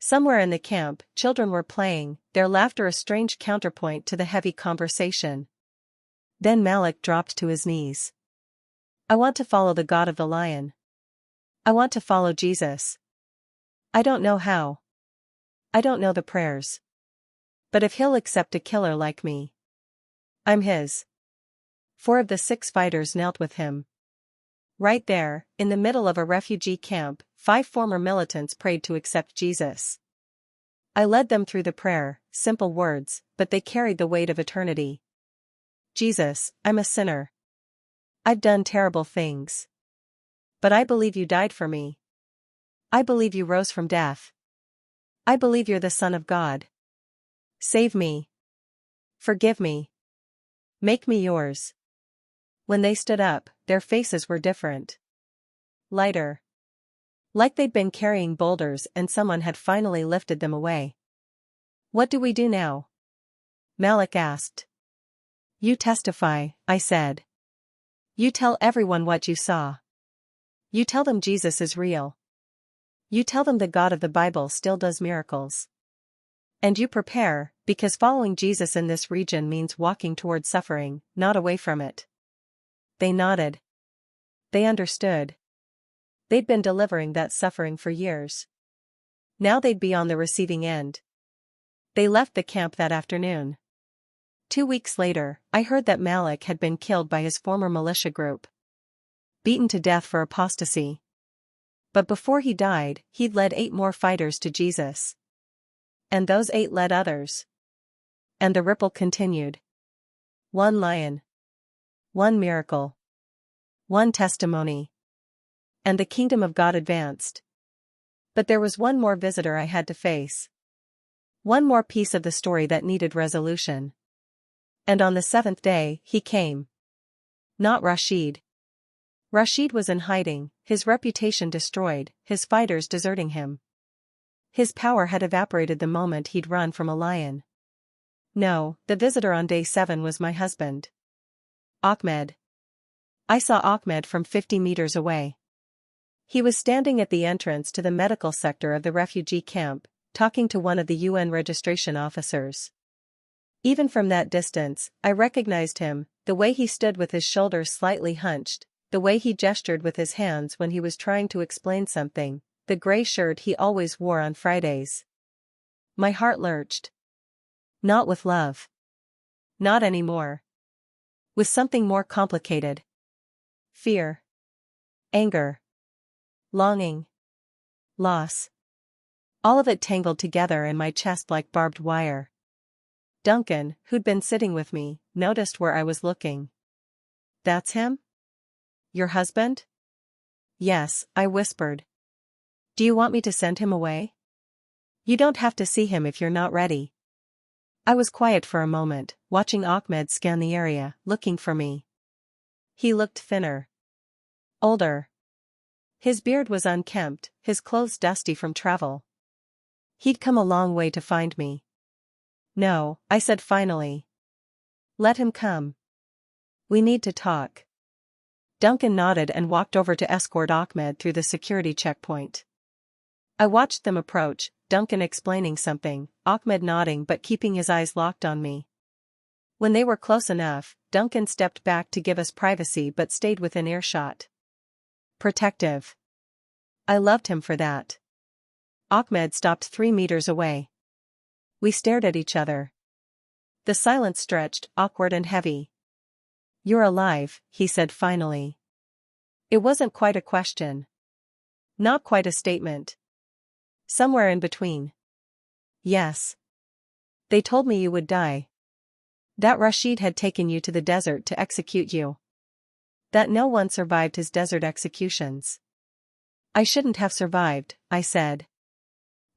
Somewhere in the camp, children were playing, their laughter a strange counterpoint to the heavy conversation. Then Malik dropped to his knees. I want to follow the God of the Lion. I want to follow Jesus. I don't know how. I don't know the prayers. But if he'll accept a killer like me, I'm his. 4 of the 6 fighters knelt with him. Right there, in the middle of a refugee camp, 5 former militants prayed to accept Jesus. I led them through the prayer, simple words, but they carried the weight of eternity. Jesus, I'm a sinner. I've done terrible things. But I believe you died for me. I believe you rose from death. I believe you're the Son of God. Save me. Forgive me. Make me yours. When they stood up, their faces were different. Lighter. Like they'd been carrying boulders and someone had finally lifted them away. What do we do now? Malik asked. You testify, I said. You tell everyone what you saw. You tell them Jesus is real. You tell them the God of the Bible still does miracles. And you prepare, because following Jesus in this region means walking toward suffering, not away from it. They nodded. They understood. They'd been delivering that suffering for years. Now they'd be on the receiving end. They left the camp that afternoon. 2 weeks later, I heard that Malik had been killed by his former militia group. Beaten to death for apostasy. But before he died, he'd led 8 more fighters to Jesus. And those 8 led others. And the ripple continued. 1 lion. 1 miracle. 1 testimony. And the kingdom of God advanced. But there was one more visitor I had to face. One more piece of the story that needed resolution. And on the 7th day, he came. Not Rashid. Rashid was in hiding, his reputation destroyed, his fighters deserting him. His power had evaporated the moment he'd run from a lion. No, the visitor on day 7 was my husband. Ahmed. I saw Ahmed from 50 meters away. He was standing at the entrance to the medical sector of the refugee camp, talking to one of the UN registration officers. Even from that distance, I recognized him, the way he stood with his shoulders slightly hunched, the way he gestured with his hands when he was trying to explain something, the gray shirt he always wore on Fridays. My heart lurched. Not with love. Not anymore. With something more complicated. Fear. Anger. Longing. Loss. All of it tangled together in my chest like barbed wire. Duncan, who'd been sitting with me, noticed where I was looking. That's him? Your husband? Yes, I whispered. Do you want me to send him away? You don't have to see him if you're not ready. I was quiet for a moment, watching Ahmed scan the area, looking for me. He looked thinner. Older. His beard was unkempt, his clothes dusty from travel. He'd come a long way to find me. No, I said finally. Let him come. We need to talk. Duncan nodded and walked over to escort Ahmed through the security checkpoint. I watched them approach, Duncan explaining something, Ahmed nodding but keeping his eyes locked on me. When they were close enough, Duncan stepped back to give us privacy but stayed within earshot. Protective. I loved him for that. Ahmed stopped 3 meters away. We stared at each other. The silence stretched, awkward and heavy. You're alive, he said finally. It wasn't quite a question. Not quite a statement. Somewhere in between. Yes. They told me you would die. That Rashid had taken you to the desert to execute you. That no one survived his desert executions. I shouldn't have survived, I said.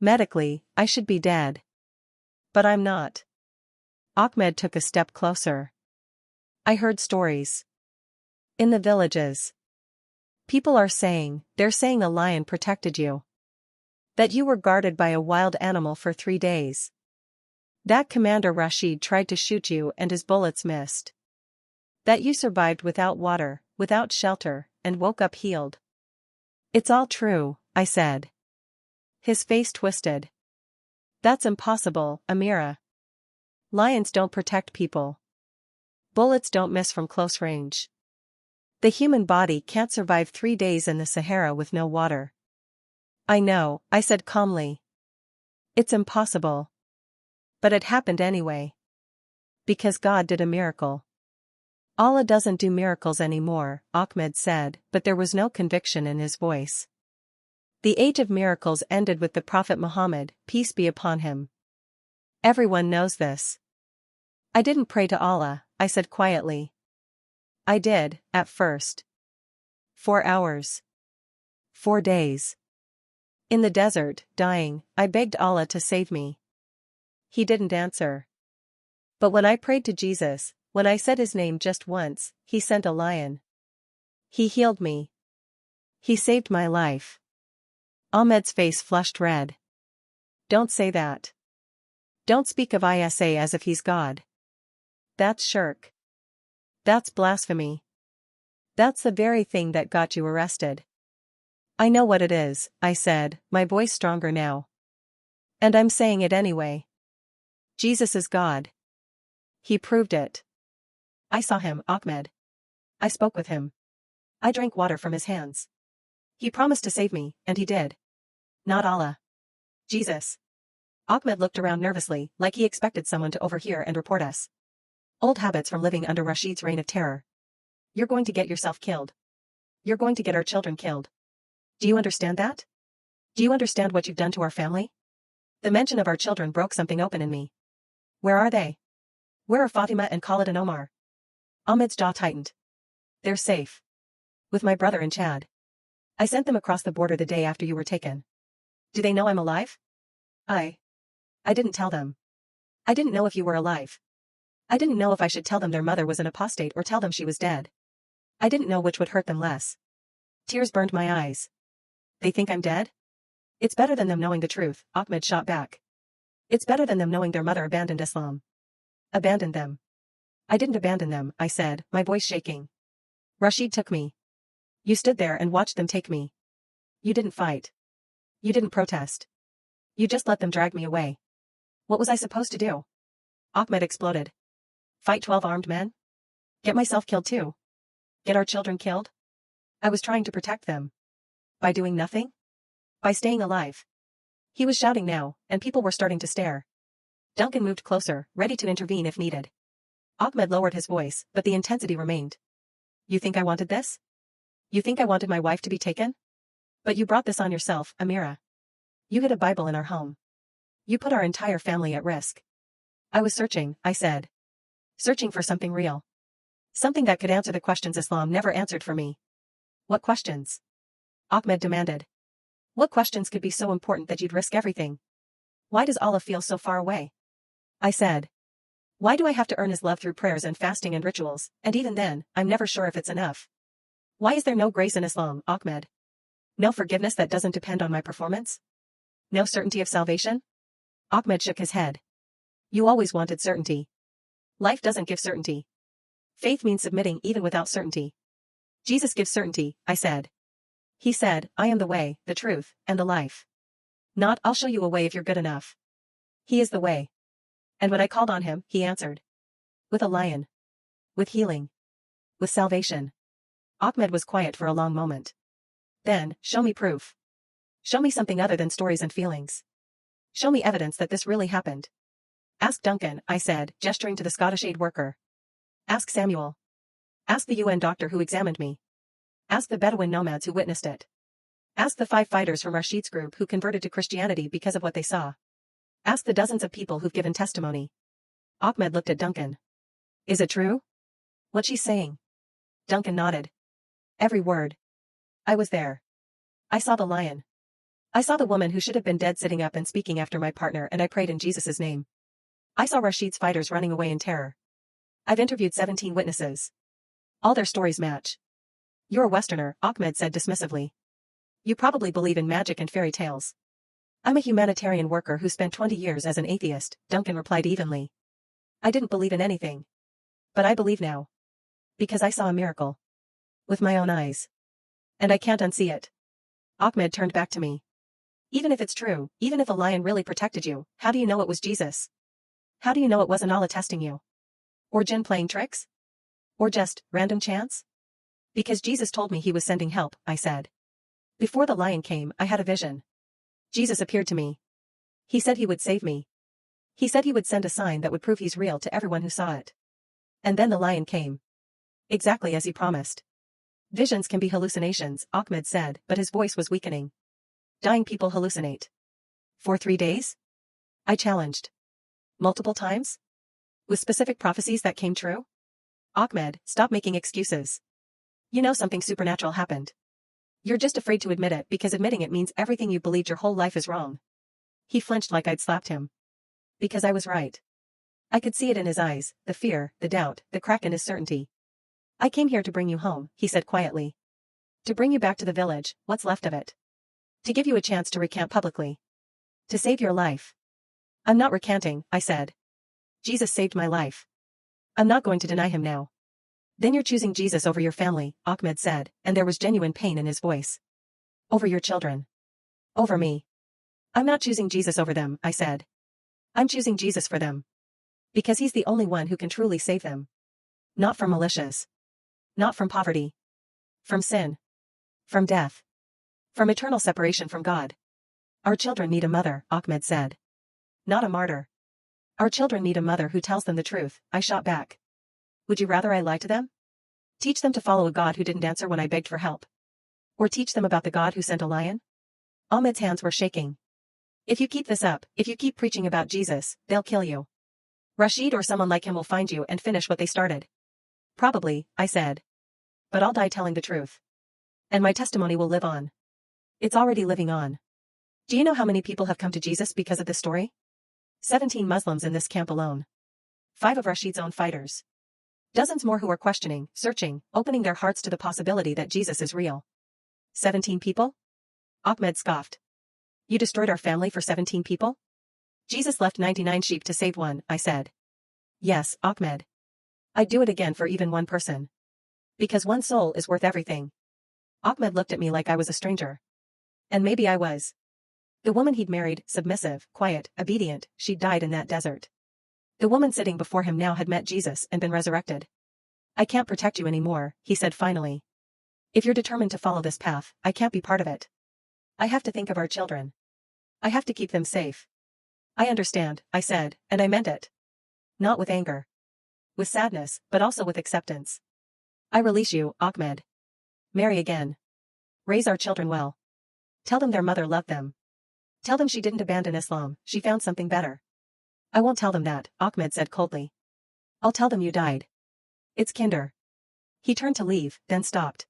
Medically, I should be dead. But I'm not. Ahmed took a step closer. I heard stories. In the villages. People are saying, they're saying a lion protected you. That you were guarded by a wild animal for 3 days. That Commander Rashid tried to shoot you and his bullets missed. That you survived without water, without shelter, and woke up healed. It's all true, I said. His face twisted. That's impossible, Amira. Lions don't protect people. Bullets don't miss from close range. The human body can't survive 3 days in the Sahara with no water. I know, I said calmly. It's impossible. But it happened anyway. Because God did a miracle. Allah doesn't do miracles anymore, Ahmed said, but there was no conviction in his voice. The age of miracles ended with the Prophet Muhammad, peace be upon him. Everyone knows this. I didn't pray to Allah, I said quietly. I did, at first. 4 hours. 4 days. In the desert, dying, I begged Allah to save me. He didn't answer. But when I prayed to Jesus, when I said his name just once, he sent a lion. He healed me. He saved my life. Ahmed's face flushed red. Don't say that. Don't speak of Isa as if he's God. That's shirk. That's blasphemy. That's the very thing that got you arrested. I know what it is, I said, my voice stronger now. And I'm saying it anyway. Jesus is God. He proved it. I saw him, Ahmed. I spoke with him. I drank water from his hands. He promised to save me, and he did. Not Allah. Jesus. Ahmed looked around nervously, like he expected someone to overhear and report us. Old habits from living under Rashid's reign of terror. You're going to get yourself killed. You're going to get our children killed. Do you understand that? Do you understand what you've done to our family? The mention of our children broke something open in me. Where are they? Where are Fatima and Khalid and Omar? Ahmed's jaw tightened. They're safe. With my brother in Chad. I sent them across the border the day after you were taken. Do they know I'm alive? I didn't tell them. I didn't know if you were alive. I didn't know if I should tell them their mother was an apostate or tell them she was dead. I didn't know which would hurt them less. Tears burned my eyes. They think I'm dead? It's better than them knowing the truth, Ahmed shot back. It's better than them knowing their mother abandoned Islam. Abandoned them. I didn't abandon them, I said, my voice shaking. Rashid took me. You stood there and watched them take me. You didn't fight. You didn't protest. You just let them drag me away. What was I supposed to do? Ahmed exploded. Fight 12 armed men? Get myself killed too? Get our children killed? I was trying to protect them. By doing nothing? By staying alive. He was shouting now, and people were starting to stare. Duncan moved closer, ready to intervene if needed. Ahmed lowered his voice, but the intensity remained. You think I wanted this? You think I wanted my wife to be taken? But you brought this on yourself, Amira. You hid a Bible in our home. You put our entire family at risk. I was searching, I said. Searching for something real. Something that could answer the questions Islam never answered for me. What questions? Ahmed demanded. What questions could be so important that you'd risk everything? Why does Allah feel so far away? I said. Why do I have to earn his love through prayers and fasting and rituals, and even then, I'm never sure if it's enough? Why is there no grace in Islam, Ahmed? No forgiveness that doesn't depend on my performance? No certainty of salvation? Ahmed shook his head. You always wanted certainty. Life doesn't give certainty. Faith means submitting even without certainty. Jesus gives certainty, I said. He said, I am the way, the truth, and the life. Not, I'll show you a way if you're good enough. He is the way. And when I called on him, he answered. With a lion. With healing. With salvation. Ahmed was quiet for a long moment. Then, show me proof. Show me something other than stories and feelings. Show me evidence that this really happened. Ask Duncan, I said, gesturing to the Scottish aid worker. Ask Samuel. Ask the UN doctor who examined me. Ask the Bedouin nomads who witnessed it. Ask the 5 fighters from Rashid's group who converted to Christianity because of what they saw. Ask the dozens of people who've given testimony. Ahmed looked at Duncan. Is it true? What's she saying? Duncan nodded. Every word. I was there. I saw the lion. I saw the woman who should have been dead sitting up and speaking after my partner, and I prayed in Jesus' name. I saw Rashid's fighters running away in terror. I've interviewed 17 witnesses. All their stories match. You're a Westerner, Ahmed said dismissively. You probably believe in magic and fairy tales. I'm a humanitarian worker who spent 20 years as an atheist, Duncan replied evenly. I didn't believe in anything. But I believe now. Because I saw a miracle. With my own eyes. And I can't unsee it. Ahmed turned back to me. Even if it's true, even if a lion really protected you, how do you know it was Jesus? How do you know it wasn't Allah testing you? Or Jinn playing tricks? Or just random chance? Because Jesus told me he was sending help, I said. Before the lion came, I had a vision. Jesus appeared to me. He said he would save me. He said he would send a sign that would prove he's real to everyone who saw it. And then the lion came. Exactly as he promised. Visions can be hallucinations, Ahmed said, but his voice was weakening. Dying people hallucinate. For 3 days? I challenged. Multiple times? With specific prophecies that came true? Ahmed, stop making excuses. You know something supernatural happened. You're just afraid to admit it because admitting it means everything you believed your whole life is wrong. He flinched like I'd slapped him. Because I was right. I could see it in his eyes, the fear, the doubt, the crack in his certainty. I came here to bring you home, he said quietly. To bring you back to the village, what's left of it. To give you a chance to recant publicly. To save your life. I'm not recanting, I said. Jesus saved my life. I'm not going to deny him now. Then you're choosing Jesus over your family, Ahmed said, and there was genuine pain in his voice. Over your children. Over me. I'm not choosing Jesus over them, I said. I'm choosing Jesus for them. Because he's the only one who can truly save them. Not from militias. Not from poverty. From sin. From death. From eternal separation from God. Our children need a mother, Ahmed said. Not a martyr. Our children need a mother who tells them the truth, I shot back. Would you rather I lie to them? Teach them to follow a God who didn't answer when I begged for help? Or teach them about the God who sent a lion? Ahmed's hands were shaking. If you keep this up, if you keep preaching about Jesus, they'll kill you. Rashid or someone like him will find you and finish what they started. Probably, I said. But I'll die telling the truth. And my testimony will live on. It's already living on. Do you know how many people have come to Jesus because of this story? 17 Muslims in this camp alone. 5 of Rashid's own fighters. Dozens more who are questioning, searching, opening their hearts to the possibility that Jesus is real. 17 people? Ahmed scoffed. You destroyed our family for 17 people? Jesus left 99 sheep to save one, I said. Yes, Ahmed. I'd do it again for even one person. Because one soul is worth everything. Ahmed looked at me like I was a stranger. And maybe I was. The woman he'd married, submissive, quiet, obedient, she'd died in that desert. The woman sitting before him now had met Jesus and been resurrected. I can't protect you anymore, he said finally. If you're determined to follow this path, I can't be part of it. I have to think of our children. I have to keep them safe. I understand, I said, and I meant it. Not with anger. With sadness, but also with acceptance. I release you, Ahmed. Marry again. Raise our children well. Tell them their mother loved them. Tell them she didn't abandon Islam, she found something better. I won't tell them that, Ahmed said coldly. I'll tell them you died. It's kinder. He turned to leave, then stopped.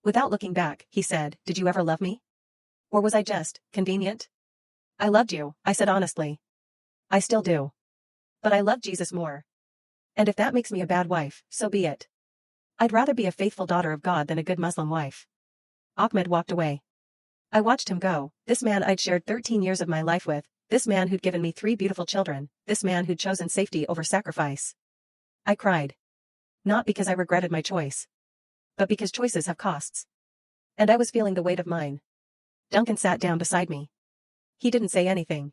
Without looking back, he said, did you ever love me? Or was I just convenient? I loved you, I said honestly. I still do. But I love Jesus more. And if that makes me a bad wife, so be it. I'd rather be a faithful daughter of God than a good Muslim wife. Ahmed walked away. I watched him go, this man I'd shared 13 years of my life with, this man who'd given me 3 beautiful children, this man who'd chosen safety over sacrifice. I cried. Not because I regretted my choice. But because choices have costs. And I was feeling the weight of mine. Duncan sat down beside me. He didn't say anything.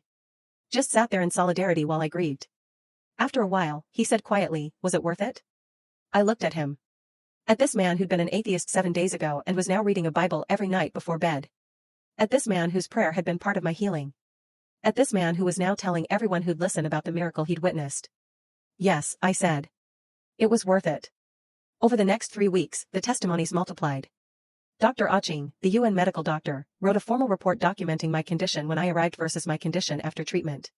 Just sat there in solidarity while I grieved. After a while, he said quietly, was it worth it? I looked at him. At this man who'd been an atheist 7 days ago and was now reading a Bible every night before bed. At this man whose prayer had been part of my healing. At this man who was now telling everyone who'd listen about the miracle he'd witnessed. Yes, I said. It was worth it. Over the next 3 weeks, the testimonies multiplied. Dr. Aching, the UN medical doctor, wrote a formal report documenting my condition when I arrived versus my condition after treatment.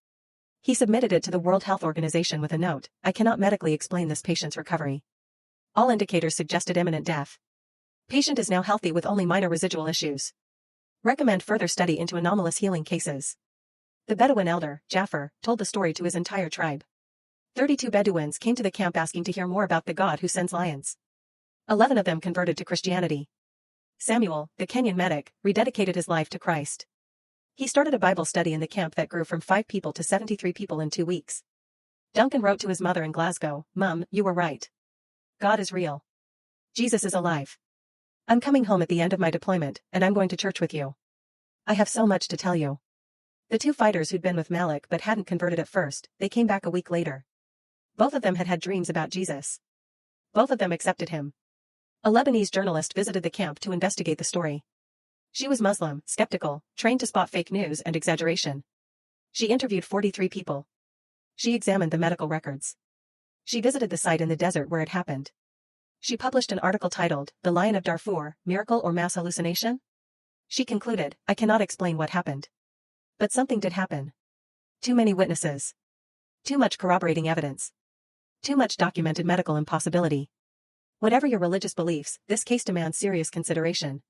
He submitted it to the World Health Organization with a note, I cannot medically explain this patient's recovery. All indicators suggested imminent death. Patient is now healthy with only minor residual issues. Recommend further study into anomalous healing cases. The Bedouin elder, Jaffer, told the story to his entire tribe. 32 Bedouins came to the camp asking to hear more about the God who sends lions. 11 of them converted to Christianity. Samuel, the Kenyan medic, rededicated his life to Christ. He started a Bible study in the camp that grew from 5 people to 73 people in 2 weeks. Duncan wrote to his mother in Glasgow, Mum, you were right. God is real. Jesus is alive. I'm coming home at the end of my deployment, and I'm going to church with you. I have so much to tell you. The two fighters who'd been with Malik but hadn't converted at first, they came back a week later. Both of them had had dreams about Jesus. Both of them accepted him. A Lebanese journalist visited the camp to investigate the story. She was Muslim, skeptical, trained to spot fake news and exaggeration. She interviewed 43 people. She examined the medical records. She visited the site in the desert where it happened. She published an article titled, "The Lion of Darfur, Miracle or Mass Hallucination?" She concluded, "I cannot explain what happened. But something did happen. Too many witnesses. Too much corroborating evidence. Too much documented medical impossibility. Whatever your religious beliefs, this case demands serious consideration."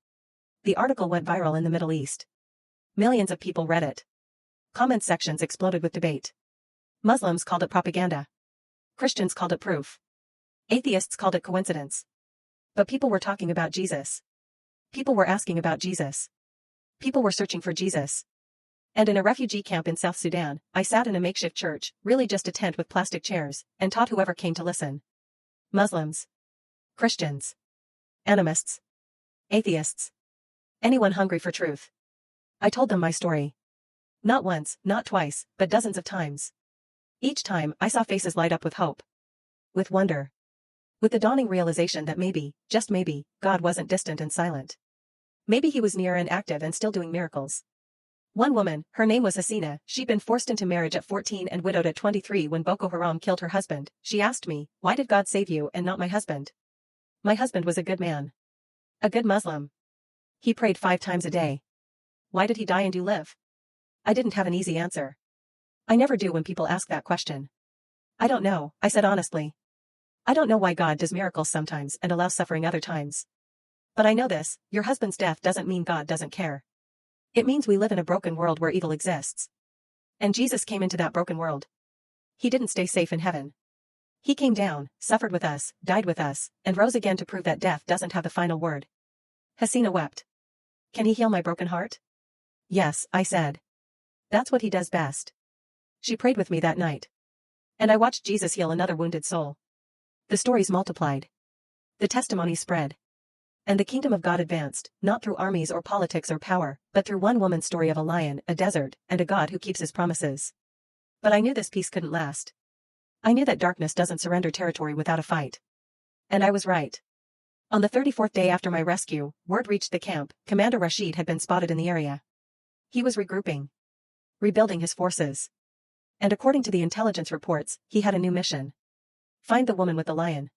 The article went viral in the Middle East. Millions of people read it. Comment sections exploded with debate. Muslims called it propaganda. Christians called it proof. Atheists called it coincidence. But people were talking about Jesus. People were asking about Jesus. People were searching for Jesus. And in a refugee camp in South Sudan, I sat in a makeshift church, really just a tent with plastic chairs, and taught whoever came to listen. Muslims. Christians. Animists. Atheists. Anyone hungry for truth. I told them my story. Not once, not twice, but dozens of times. Each time, I saw faces light up with hope. With wonder. With the dawning realization that maybe, just maybe, God wasn't distant and silent. Maybe he was near and active and still doing miracles. One woman, her name was Hasina, she'd been forced into marriage at 14 and widowed at 23 when Boko Haram killed her husband. She asked me, "Why did God save you and not my husband?" My husband was a good man. A good Muslim. He prayed 5 times a day. Why did he die and you live? I didn't have an easy answer. I never do when people ask that question. I don't know, I said honestly. I don't know why God does miracles sometimes and allows suffering other times. But I know this, your husband's death doesn't mean God doesn't care. It means we live in a broken world where evil exists. And Jesus came into that broken world. He didn't stay safe in heaven. He came down, suffered with us, died with us, and rose again to prove that death doesn't have the final word. Hasina wept. Can he heal my broken heart? Yes, I said. That's what he does best. She prayed with me that night. And I watched Jesus heal another wounded soul. The stories multiplied. The testimony spread. And the kingdom of God advanced, not through armies or politics or power, but through one woman's story of a lion, a desert, and a God who keeps his promises. But I knew this peace couldn't last. I knew that darkness doesn't surrender territory without a fight. And I was right. On the 34th day after my rescue, word reached the camp, Commander Rashid had been spotted in the area. He was regrouping. Rebuilding his forces. And according to the intelligence reports, he had a new mission. Find the woman with the lion.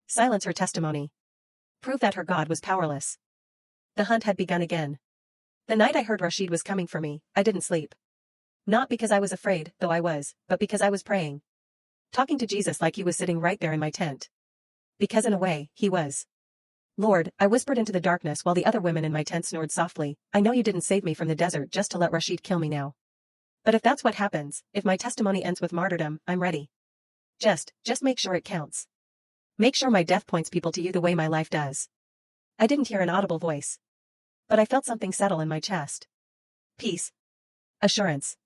Silence her testimony. Prove that her God was powerless. The hunt had begun again. The night I heard Rashid was coming for me, I didn't sleep. Not because I was afraid, though I was, but because I was praying. Talking to Jesus like he was sitting right there in my tent. Because in a way, he was. Lord, I whispered into the darkness while the other women in my tent snored softly, I know you didn't save me from the desert just to let Rashid kill me now. But if that's what happens, if my testimony ends with martyrdom, I'm ready. Just make sure it counts. Make sure my death points people to you the way my life does. I didn't hear an audible voice. But I felt something settle in my chest. Peace. Assurance.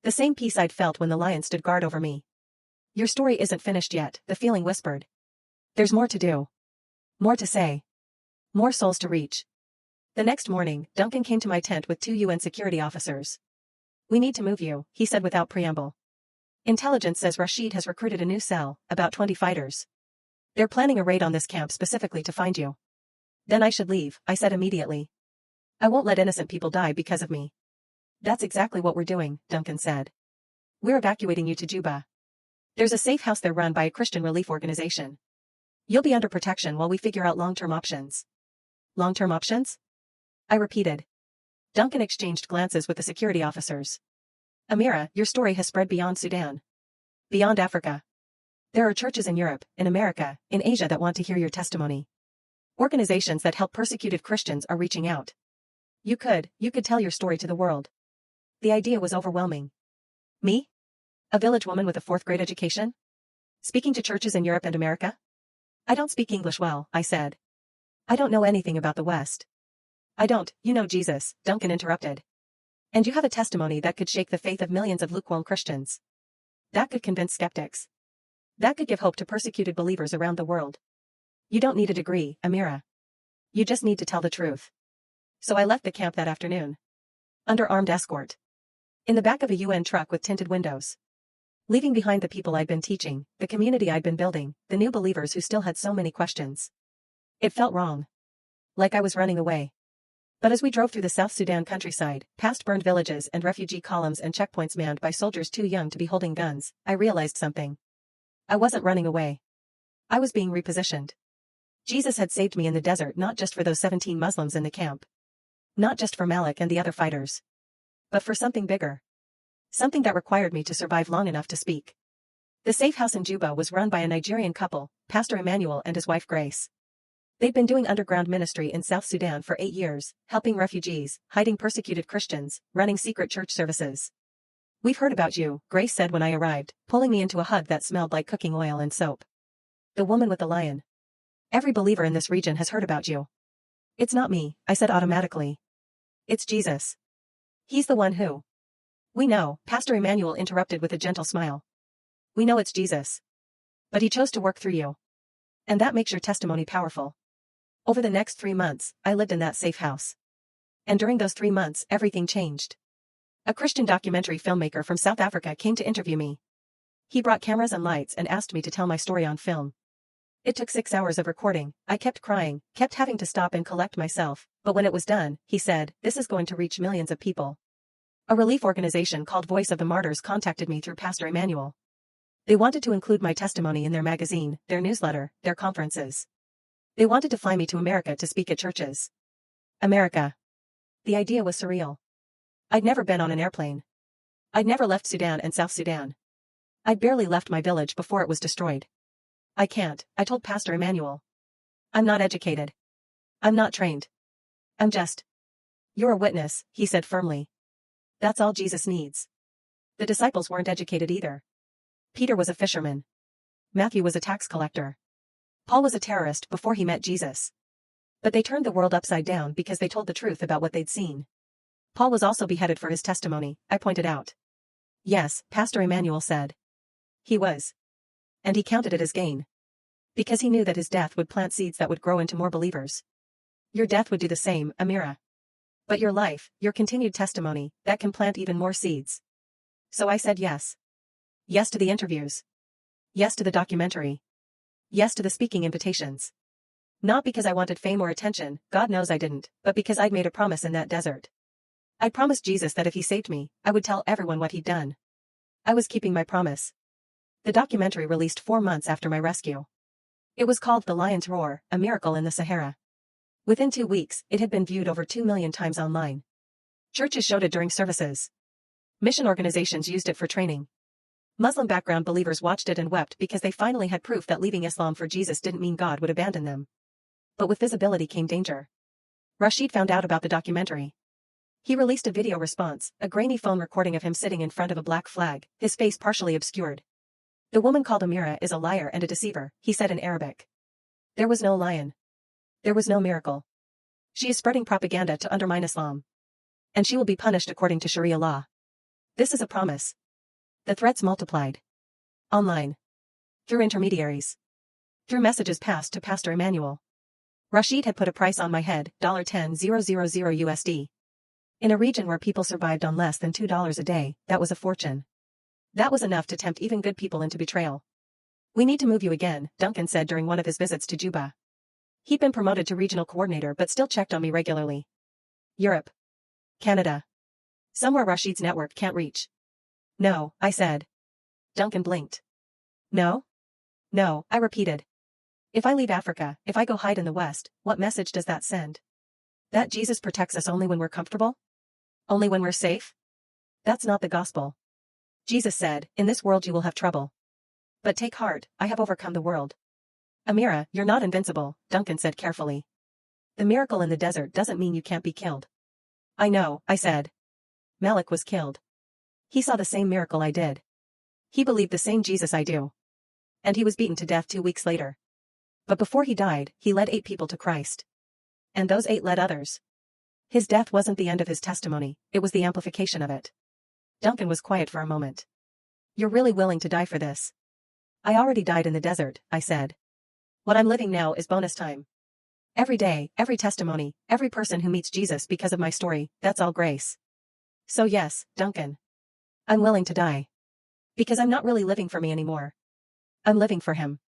The same peace I'd felt when the lion stood guard over me. Your story isn't finished yet, the feeling whispered. There's more to do. More to say. More souls to reach. The next morning, Duncan came to my tent with 2 UN security officers. We need to move you, he said without preamble. Intelligence says Rashid has recruited a new cell, about 20 fighters. They're planning a raid on this camp specifically to find you. Then I should leave, I said immediately. I won't let innocent people die because of me. That's exactly what we're doing, Duncan said. We're evacuating you to Juba. There's a safe house there run by a Christian relief organization. You'll be under protection while we figure out long-term options. Long-term options? I repeated. Duncan exchanged glances with the security officers. Amira, your story has spread beyond Sudan. Beyond Africa. There are churches in Europe, in America, in Asia that want to hear your testimony. Organizations that help persecuted Christians are reaching out. You could tell your story to the world. The idea was overwhelming. Me? A village woman with a 4th-grade education? Speaking to churches in Europe and America? I don't speak English well, I said. I don't know anything about the West. I don't, you know Jesus, Duncan interrupted. And you have a testimony that could shake the faith of millions of lukewarm Christians. That could convince skeptics. That could give hope to persecuted believers around the world. You don't need a degree, Amira. You just need to tell the truth. So I left the camp that afternoon. Under armed escort. In the back of a UN truck with tinted windows. Leaving behind the people I'd been teaching, the community I'd been building, the new believers who still had so many questions. It felt wrong. Like I was running away. But as we drove through the South Sudan countryside, past burned villages and refugee columns and checkpoints manned by soldiers too young to be holding guns, I realized something. I wasn't running away. I was being repositioned. Jesus had saved me in the desert not just for those 17 Muslims in the camp. Not just for Malik and the other fighters. But for something bigger. Something that required me to survive long enough to speak. The safe house in Juba was run by a Nigerian couple, Pastor Emmanuel and his wife Grace. They'd been doing underground ministry in South Sudan for 8 years, helping refugees, hiding persecuted Christians, running secret church services. "We've heard about you," Grace said when I arrived, pulling me into a hug that smelled like cooking oil and soap. "The woman with the lion. Every believer in this region has heard about you." "It's not me," I said automatically. "It's Jesus. He's the one who—" "We know," Pastor Emmanuel interrupted with a gentle smile. "We know it's Jesus. But he chose to work through you. And that makes your testimony powerful." Over the next 3 months, I lived in that safe house. And during those 3 months, everything changed. A Christian documentary filmmaker from South Africa came to interview me. He brought cameras and lights and asked me to tell my story on film. It took 6 hours of recording. I kept crying, kept having to stop and collect myself, but when it was done, he said, "This is going to reach millions of people." A relief organization called Voice of the Martyrs contacted me through Pastor Emmanuel. They wanted to include my testimony in their magazine, their newsletter, their conferences. They wanted to fly me to America to speak at churches. America. The idea was surreal. I'd never been on an airplane. I'd never left Sudan and South Sudan. I'd barely left my village before it was destroyed. "I can't," I told Pastor Emmanuel. "I'm not educated. I'm not trained. I'm just—" "You're a witness," he said firmly. "That's all Jesus needs." The disciples weren't educated either. Peter was a fisherman. Matthew was a tax collector. Paul was a terrorist before he met Jesus. But they turned the world upside down because they told the truth about what they'd seen. Paul was also beheaded for his testimony, I pointed out. "Yes," Pastor Emmanuel said. "He was. And he counted it as gain. Because he knew that his death would plant seeds that would grow into more believers. Your death would do the same, Amira. But your life, your continued testimony, that can plant even more seeds." So I said yes. Yes to the interviews. Yes to the documentary. Yes to the speaking invitations. Not because I wanted fame or attention, God knows I didn't, but because I'd made a promise in that desert. I promised Jesus that if he saved me, I would tell everyone what he'd done. I was keeping my promise. The documentary released 4 months after my rescue. It was called The Lion's Roar, A Miracle in the Sahara. Within 2 weeks, it had been viewed over 2 million times online. Churches showed it during services. Mission organizations used it for training. Muslim background believers watched it and wept because they finally had proof that leaving Islam for Jesus didn't mean God would abandon them. But with visibility came danger. Rashid found out about the documentary. He released a video response, a grainy phone recording of him sitting in front of a black flag, his face partially obscured. "The woman called Amira is a liar and a deceiver," he said in Arabic. "There was no lion. There was no miracle. She is spreading propaganda to undermine Islam. And she will be punished according to Sharia law. This is a promise." The threats multiplied. Online. Through intermediaries. Through messages passed to Pastor Emmanuel. Rashid had put a price on my head, $10,000 USD. In a region where people survived on less than $2 a day, that was a fortune. That was enough to tempt even good people into betrayal. "We need to move you again," Duncan said during one of his visits to Juba. He'd been promoted to regional coordinator but still checked on me regularly. "Europe. Canada. Somewhere Rashid's network can't reach." "No," I said. Duncan blinked. "No? No," I repeated. "If I leave Africa, if I go hide in the West, what message does that send? That Jesus protects us only when we're comfortable? Only when we're safe? That's not the gospel. Jesus said, 'In this world you will have trouble. But take heart, I have overcome the world.'" "Amira, you're not invincible," Duncan said carefully. "The miracle in the desert doesn't mean you can't be killed." "I know," I said. "Malik was killed. He saw the same miracle I did. He believed the same Jesus I do. And he was beaten to death 2 weeks later. But before he died, he led 8 people to Christ. And those 8 led others. His death wasn't the end of his testimony, it was the amplification of it." Duncan was quiet for a moment. "You're really willing to die for this?" "I already died in the desert," I said. "What I'm living now is bonus time. Every day, every testimony, every person who meets Jesus because of my story, that's all grace. So yes, Duncan. I'm willing to die. Because I'm not really living for me anymore. I'm living for him.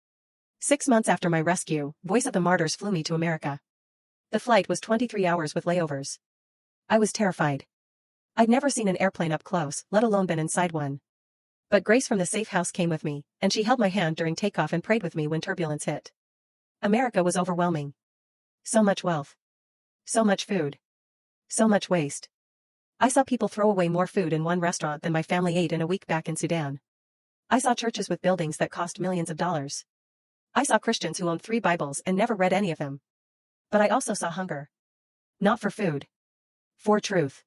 6 months after my rescue, Voice of the Martyrs flew me to America. The flight was 23 hours with layovers. I was terrified. I'd never seen an airplane up close, let alone been inside one. But Grace from the safe house came with me, and she held my hand during takeoff and prayed with me when turbulence hit. America was overwhelming. So much wealth. So much food. So much waste. I saw people throw away more food in one restaurant than my family ate in a week back in Sudan. I saw churches with buildings that cost millions of dollars. I saw Christians who owned 3 Bibles and never read any of them. But I also saw hunger. Not for food. For truth.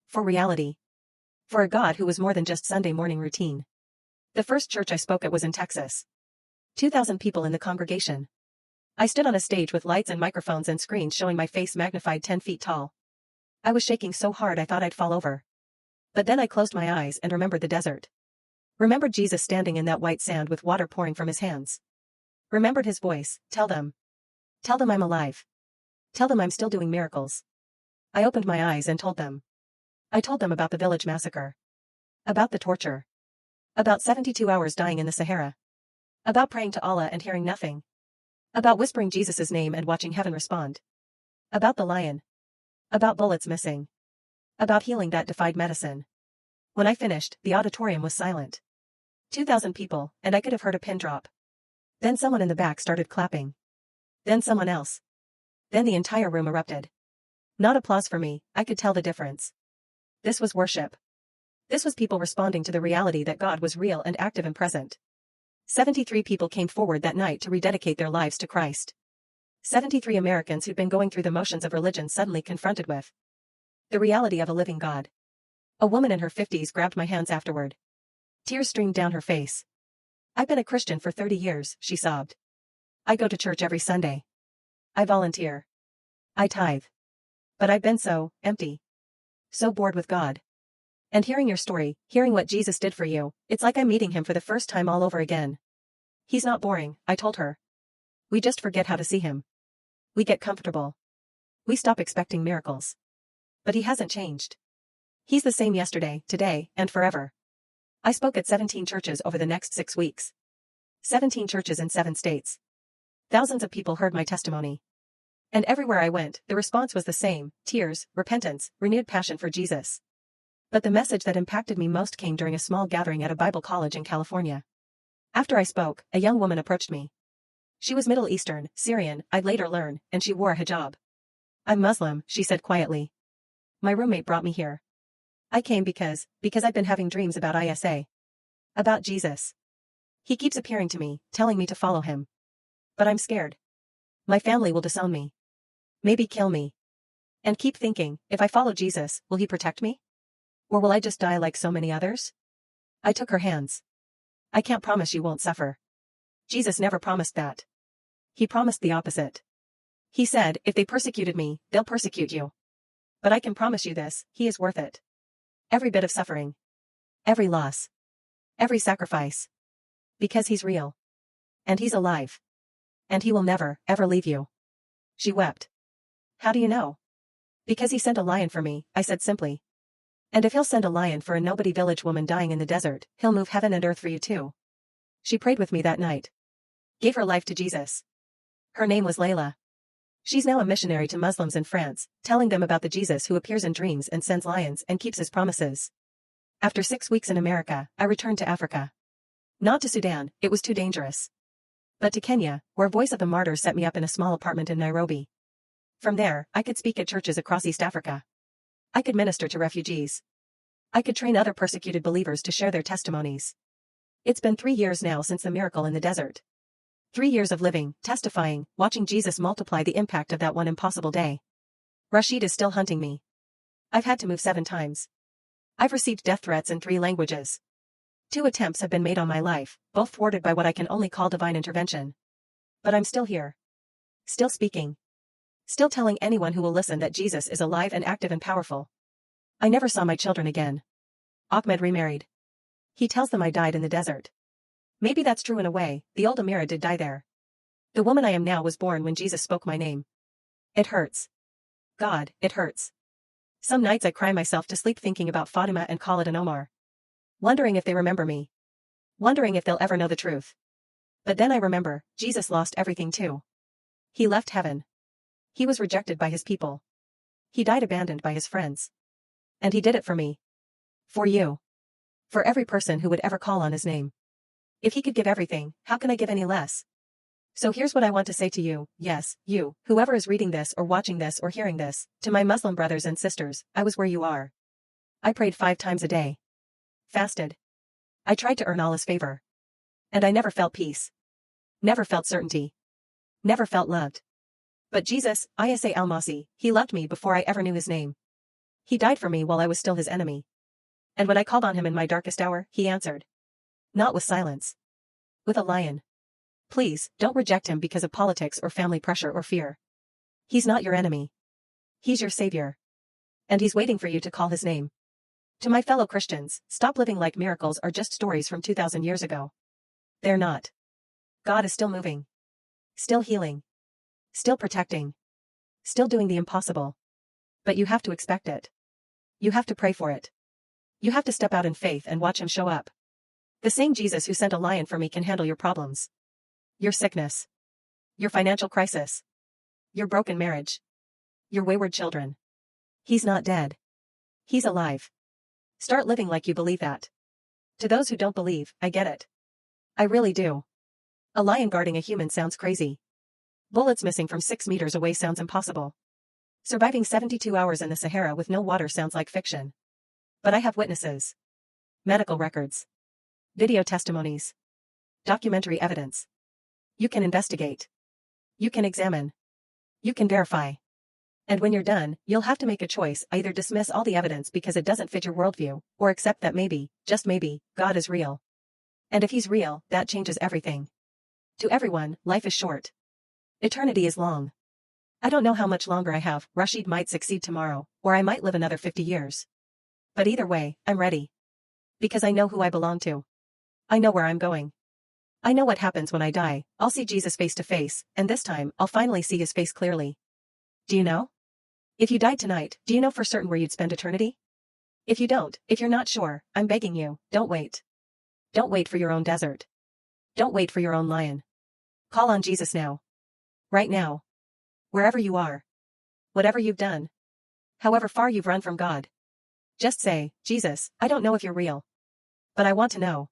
For reality. For a God who was more than just Sunday morning routine. The first church I spoke at was in Texas. 2,000 people in the congregation. I stood on a stage with lights and microphones and screens showing my face magnified 10 feet tall. I was shaking so hard I thought I'd fall over. But then I closed my eyes and remembered the desert. Remembered Jesus standing in that white sand with water pouring from his hands. Remembered his voice, tell them. Tell them I'm alive. Tell them I'm still doing miracles. I opened my eyes and told them. I told them about the village massacre. About the torture. About 72 hours dying in the Sahara. About praying to Allah and hearing nothing. About whispering Jesus' name and watching heaven respond. About the lion. About bullets missing. About healing that defied medicine. When I finished, the auditorium was silent. 2,000 people, and I could have heard a pin drop. Then someone in the back started clapping. Then someone else. Then the entire room erupted. Not applause for me, I could tell the difference. This was worship. This was people responding to the reality that God was real and active and present. 73 people came forward that night to rededicate their lives to Christ. 73 Americans who'd been going through the motions of religion suddenly confronted with the reality of a living God. A woman in her 50s grabbed my hands afterward. Tears streamed down her face. I've been a Christian for 30 years, she sobbed. I go to church every Sunday. I volunteer. I tithe. But I've been so empty. So bored with God. And hearing your story, hearing what Jesus did for you, it's like I'm meeting him for the first time all over again. He's not boring, I told her. We just forget how to see him. We get comfortable. We stop expecting miracles. But he hasn't changed. He's the same yesterday, today, and forever. I spoke at 17 churches over the next 6 weeks. 17 churches in 7 states. Thousands of people heard my testimony. And everywhere I went, the response was the same: tears, repentance, renewed passion for Jesus. But the message that impacted me most came during a small gathering at a Bible college in California. After I spoke, a young woman approached me. She was Middle Eastern, Syrian, I'd later learn, and she wore a hijab. I'm Muslim, she said quietly. My roommate brought me here. I came because I've been having dreams about ISA. About Jesus. He keeps appearing to me, telling me to follow him. But I'm scared. My family will disown me. Maybe kill me. And keep thinking, if I follow Jesus, will he protect me? Or will I just die like so many others? I took her hands. I can't promise you won't suffer. Jesus never promised that. He promised the opposite. He said, if they persecuted me, they'll persecute you. But I can promise you this, he is worth it. Every bit of suffering. Every loss. Every sacrifice. Because he's real. And he's alive. And he will never, ever leave you. She wept. How do you know? Because he sent a lion for me, I said simply. And if he'll send a lion for a nobody village woman dying in the desert, he'll move heaven and earth for you too. She prayed with me that night. Gave her life to Jesus. Her name was Layla. She's now a missionary to Muslims in France, telling them about the Jesus who appears in dreams and sends lions and keeps his promises. After 6 weeks in America, I returned to Africa. Not to Sudan, it was too dangerous. But to Kenya, where Voice of the Martyrs set me up in a small apartment in Nairobi. From there, I could speak at churches across East Africa. I could minister to refugees. I could train other persecuted believers to share their testimonies. It's been 3 years now since the miracle in the desert. 3 years of living, testifying, watching Jesus multiply the impact of that one impossible day. Rashid is still hunting me. I've had to move 7 times. I've received death threats in 3 languages. 2 attempts have been made on my life, both thwarted by what I can only call divine intervention. But I'm still here. Still speaking. Still telling anyone who will listen that Jesus is alive and active and powerful. I never saw my children again. Ahmed remarried. He tells them I died in the desert. Maybe that's true in a way, the old Amira did die there. The woman I am now was born when Jesus spoke my name. It hurts. God, it hurts. Some nights I cry myself to sleep thinking about Fatima and Khalid and Omar. Wondering if they remember me. Wondering if they'll ever know the truth. But then I remember, Jesus lost everything too. He left heaven. He was rejected by his people. He died abandoned by his friends. And he did it for me. For you. For every person who would ever call on his name. If he could give everything, how can I give any less? So here's what I want to say to you, yes, you, whoever is reading this or watching this or hearing this, to my Muslim brothers and sisters, I was where you are. I prayed 5 times a day. Fasted. I tried to earn Allah's favor. And I never felt peace. Never felt certainty. Never felt loved. But Jesus, Isa al-Masi, he loved me before I ever knew his name. He died for me while I was still his enemy. And when I called on him in my darkest hour, he answered. Not with silence. With a lion. Please, don't reject him because of politics or family pressure or fear. He's not your enemy. He's your savior. And he's waiting for you to call his name. To my fellow Christians, stop living like miracles are just stories from 2,000 years ago. They're not. God is still moving. Still healing. Still protecting. Still doing the impossible. But you have to expect it. You have to pray for it. You have to step out in faith and watch him show up. The same Jesus who sent a lion for me can handle your problems. Your sickness. Your financial crisis. Your broken marriage. Your wayward children. He's not dead. He's alive. Start living like you believe that. To those who don't believe, I get it. I really do. A lion guarding a human sounds crazy. Bullets missing from 6 meters away sounds impossible. Surviving 72 hours in the Sahara with no water sounds like fiction. But I have witnesses. Medical records. Video testimonies. Documentary evidence. You can investigate. You can examine. You can verify. And when you're done, you'll have to make a choice, either dismiss all the evidence because it doesn't fit your worldview, or accept that maybe, just maybe, God is real. And if he's real, that changes everything. To everyone, life is short. Eternity is long. I don't know how much longer I have. Rashid might succeed tomorrow, or I might live another 50 years. But either way, I'm ready. Because I know who I belong to. I know where I'm going. I know what happens when I die. I'll see Jesus face to face, and this time, I'll finally see his face clearly. Do you know? If you died tonight, do you know for certain where you'd spend eternity? If you don't, if you're not sure, I'm begging you, don't wait. Don't wait for your own desert. Don't wait for your own lion. Call on Jesus now. Right now. Wherever you are. Whatever you've done. However far you've run from God. Just say, Jesus, I don't know if you're real. But I want to know.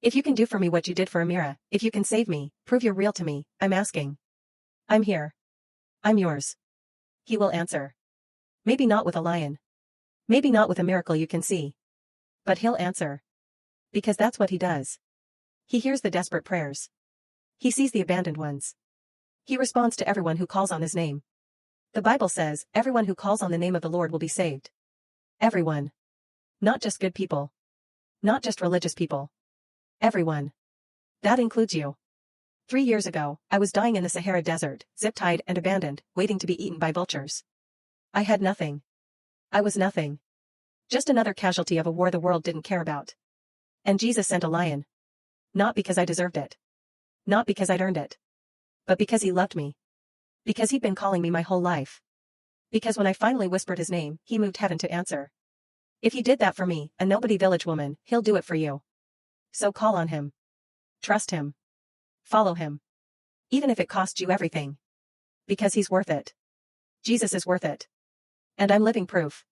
If you can do for me what you did for Amira, if you can save me, prove you're real to me, I'm asking. I'm here. I'm yours. He will answer. Maybe not with a lion. Maybe not with a miracle you can see. But he'll answer. Because that's what he does. He hears the desperate prayers. He sees the abandoned ones. He responds to everyone who calls on his name. The Bible says, everyone who calls on the name of the Lord will be saved. Everyone. Not just good people. Not just religious people. Everyone. That includes you. 3 years ago, I was dying in the Sahara Desert, zip-tied and abandoned, waiting to be eaten by vultures. I had nothing. I was nothing. Just another casualty of a war the world didn't care about. And Jesus sent a lion. Not because I deserved it. Not because I'd earned it. But because he loved me. Because he'd been calling me my whole life. Because when I finally whispered his name, he moved heaven to answer. If he did that for me, a nobody village woman, he'll do it for you. So call on him. Trust him. Follow him. Even if it costs you everything. Because he's worth it. Jesus is worth it. And I'm living proof.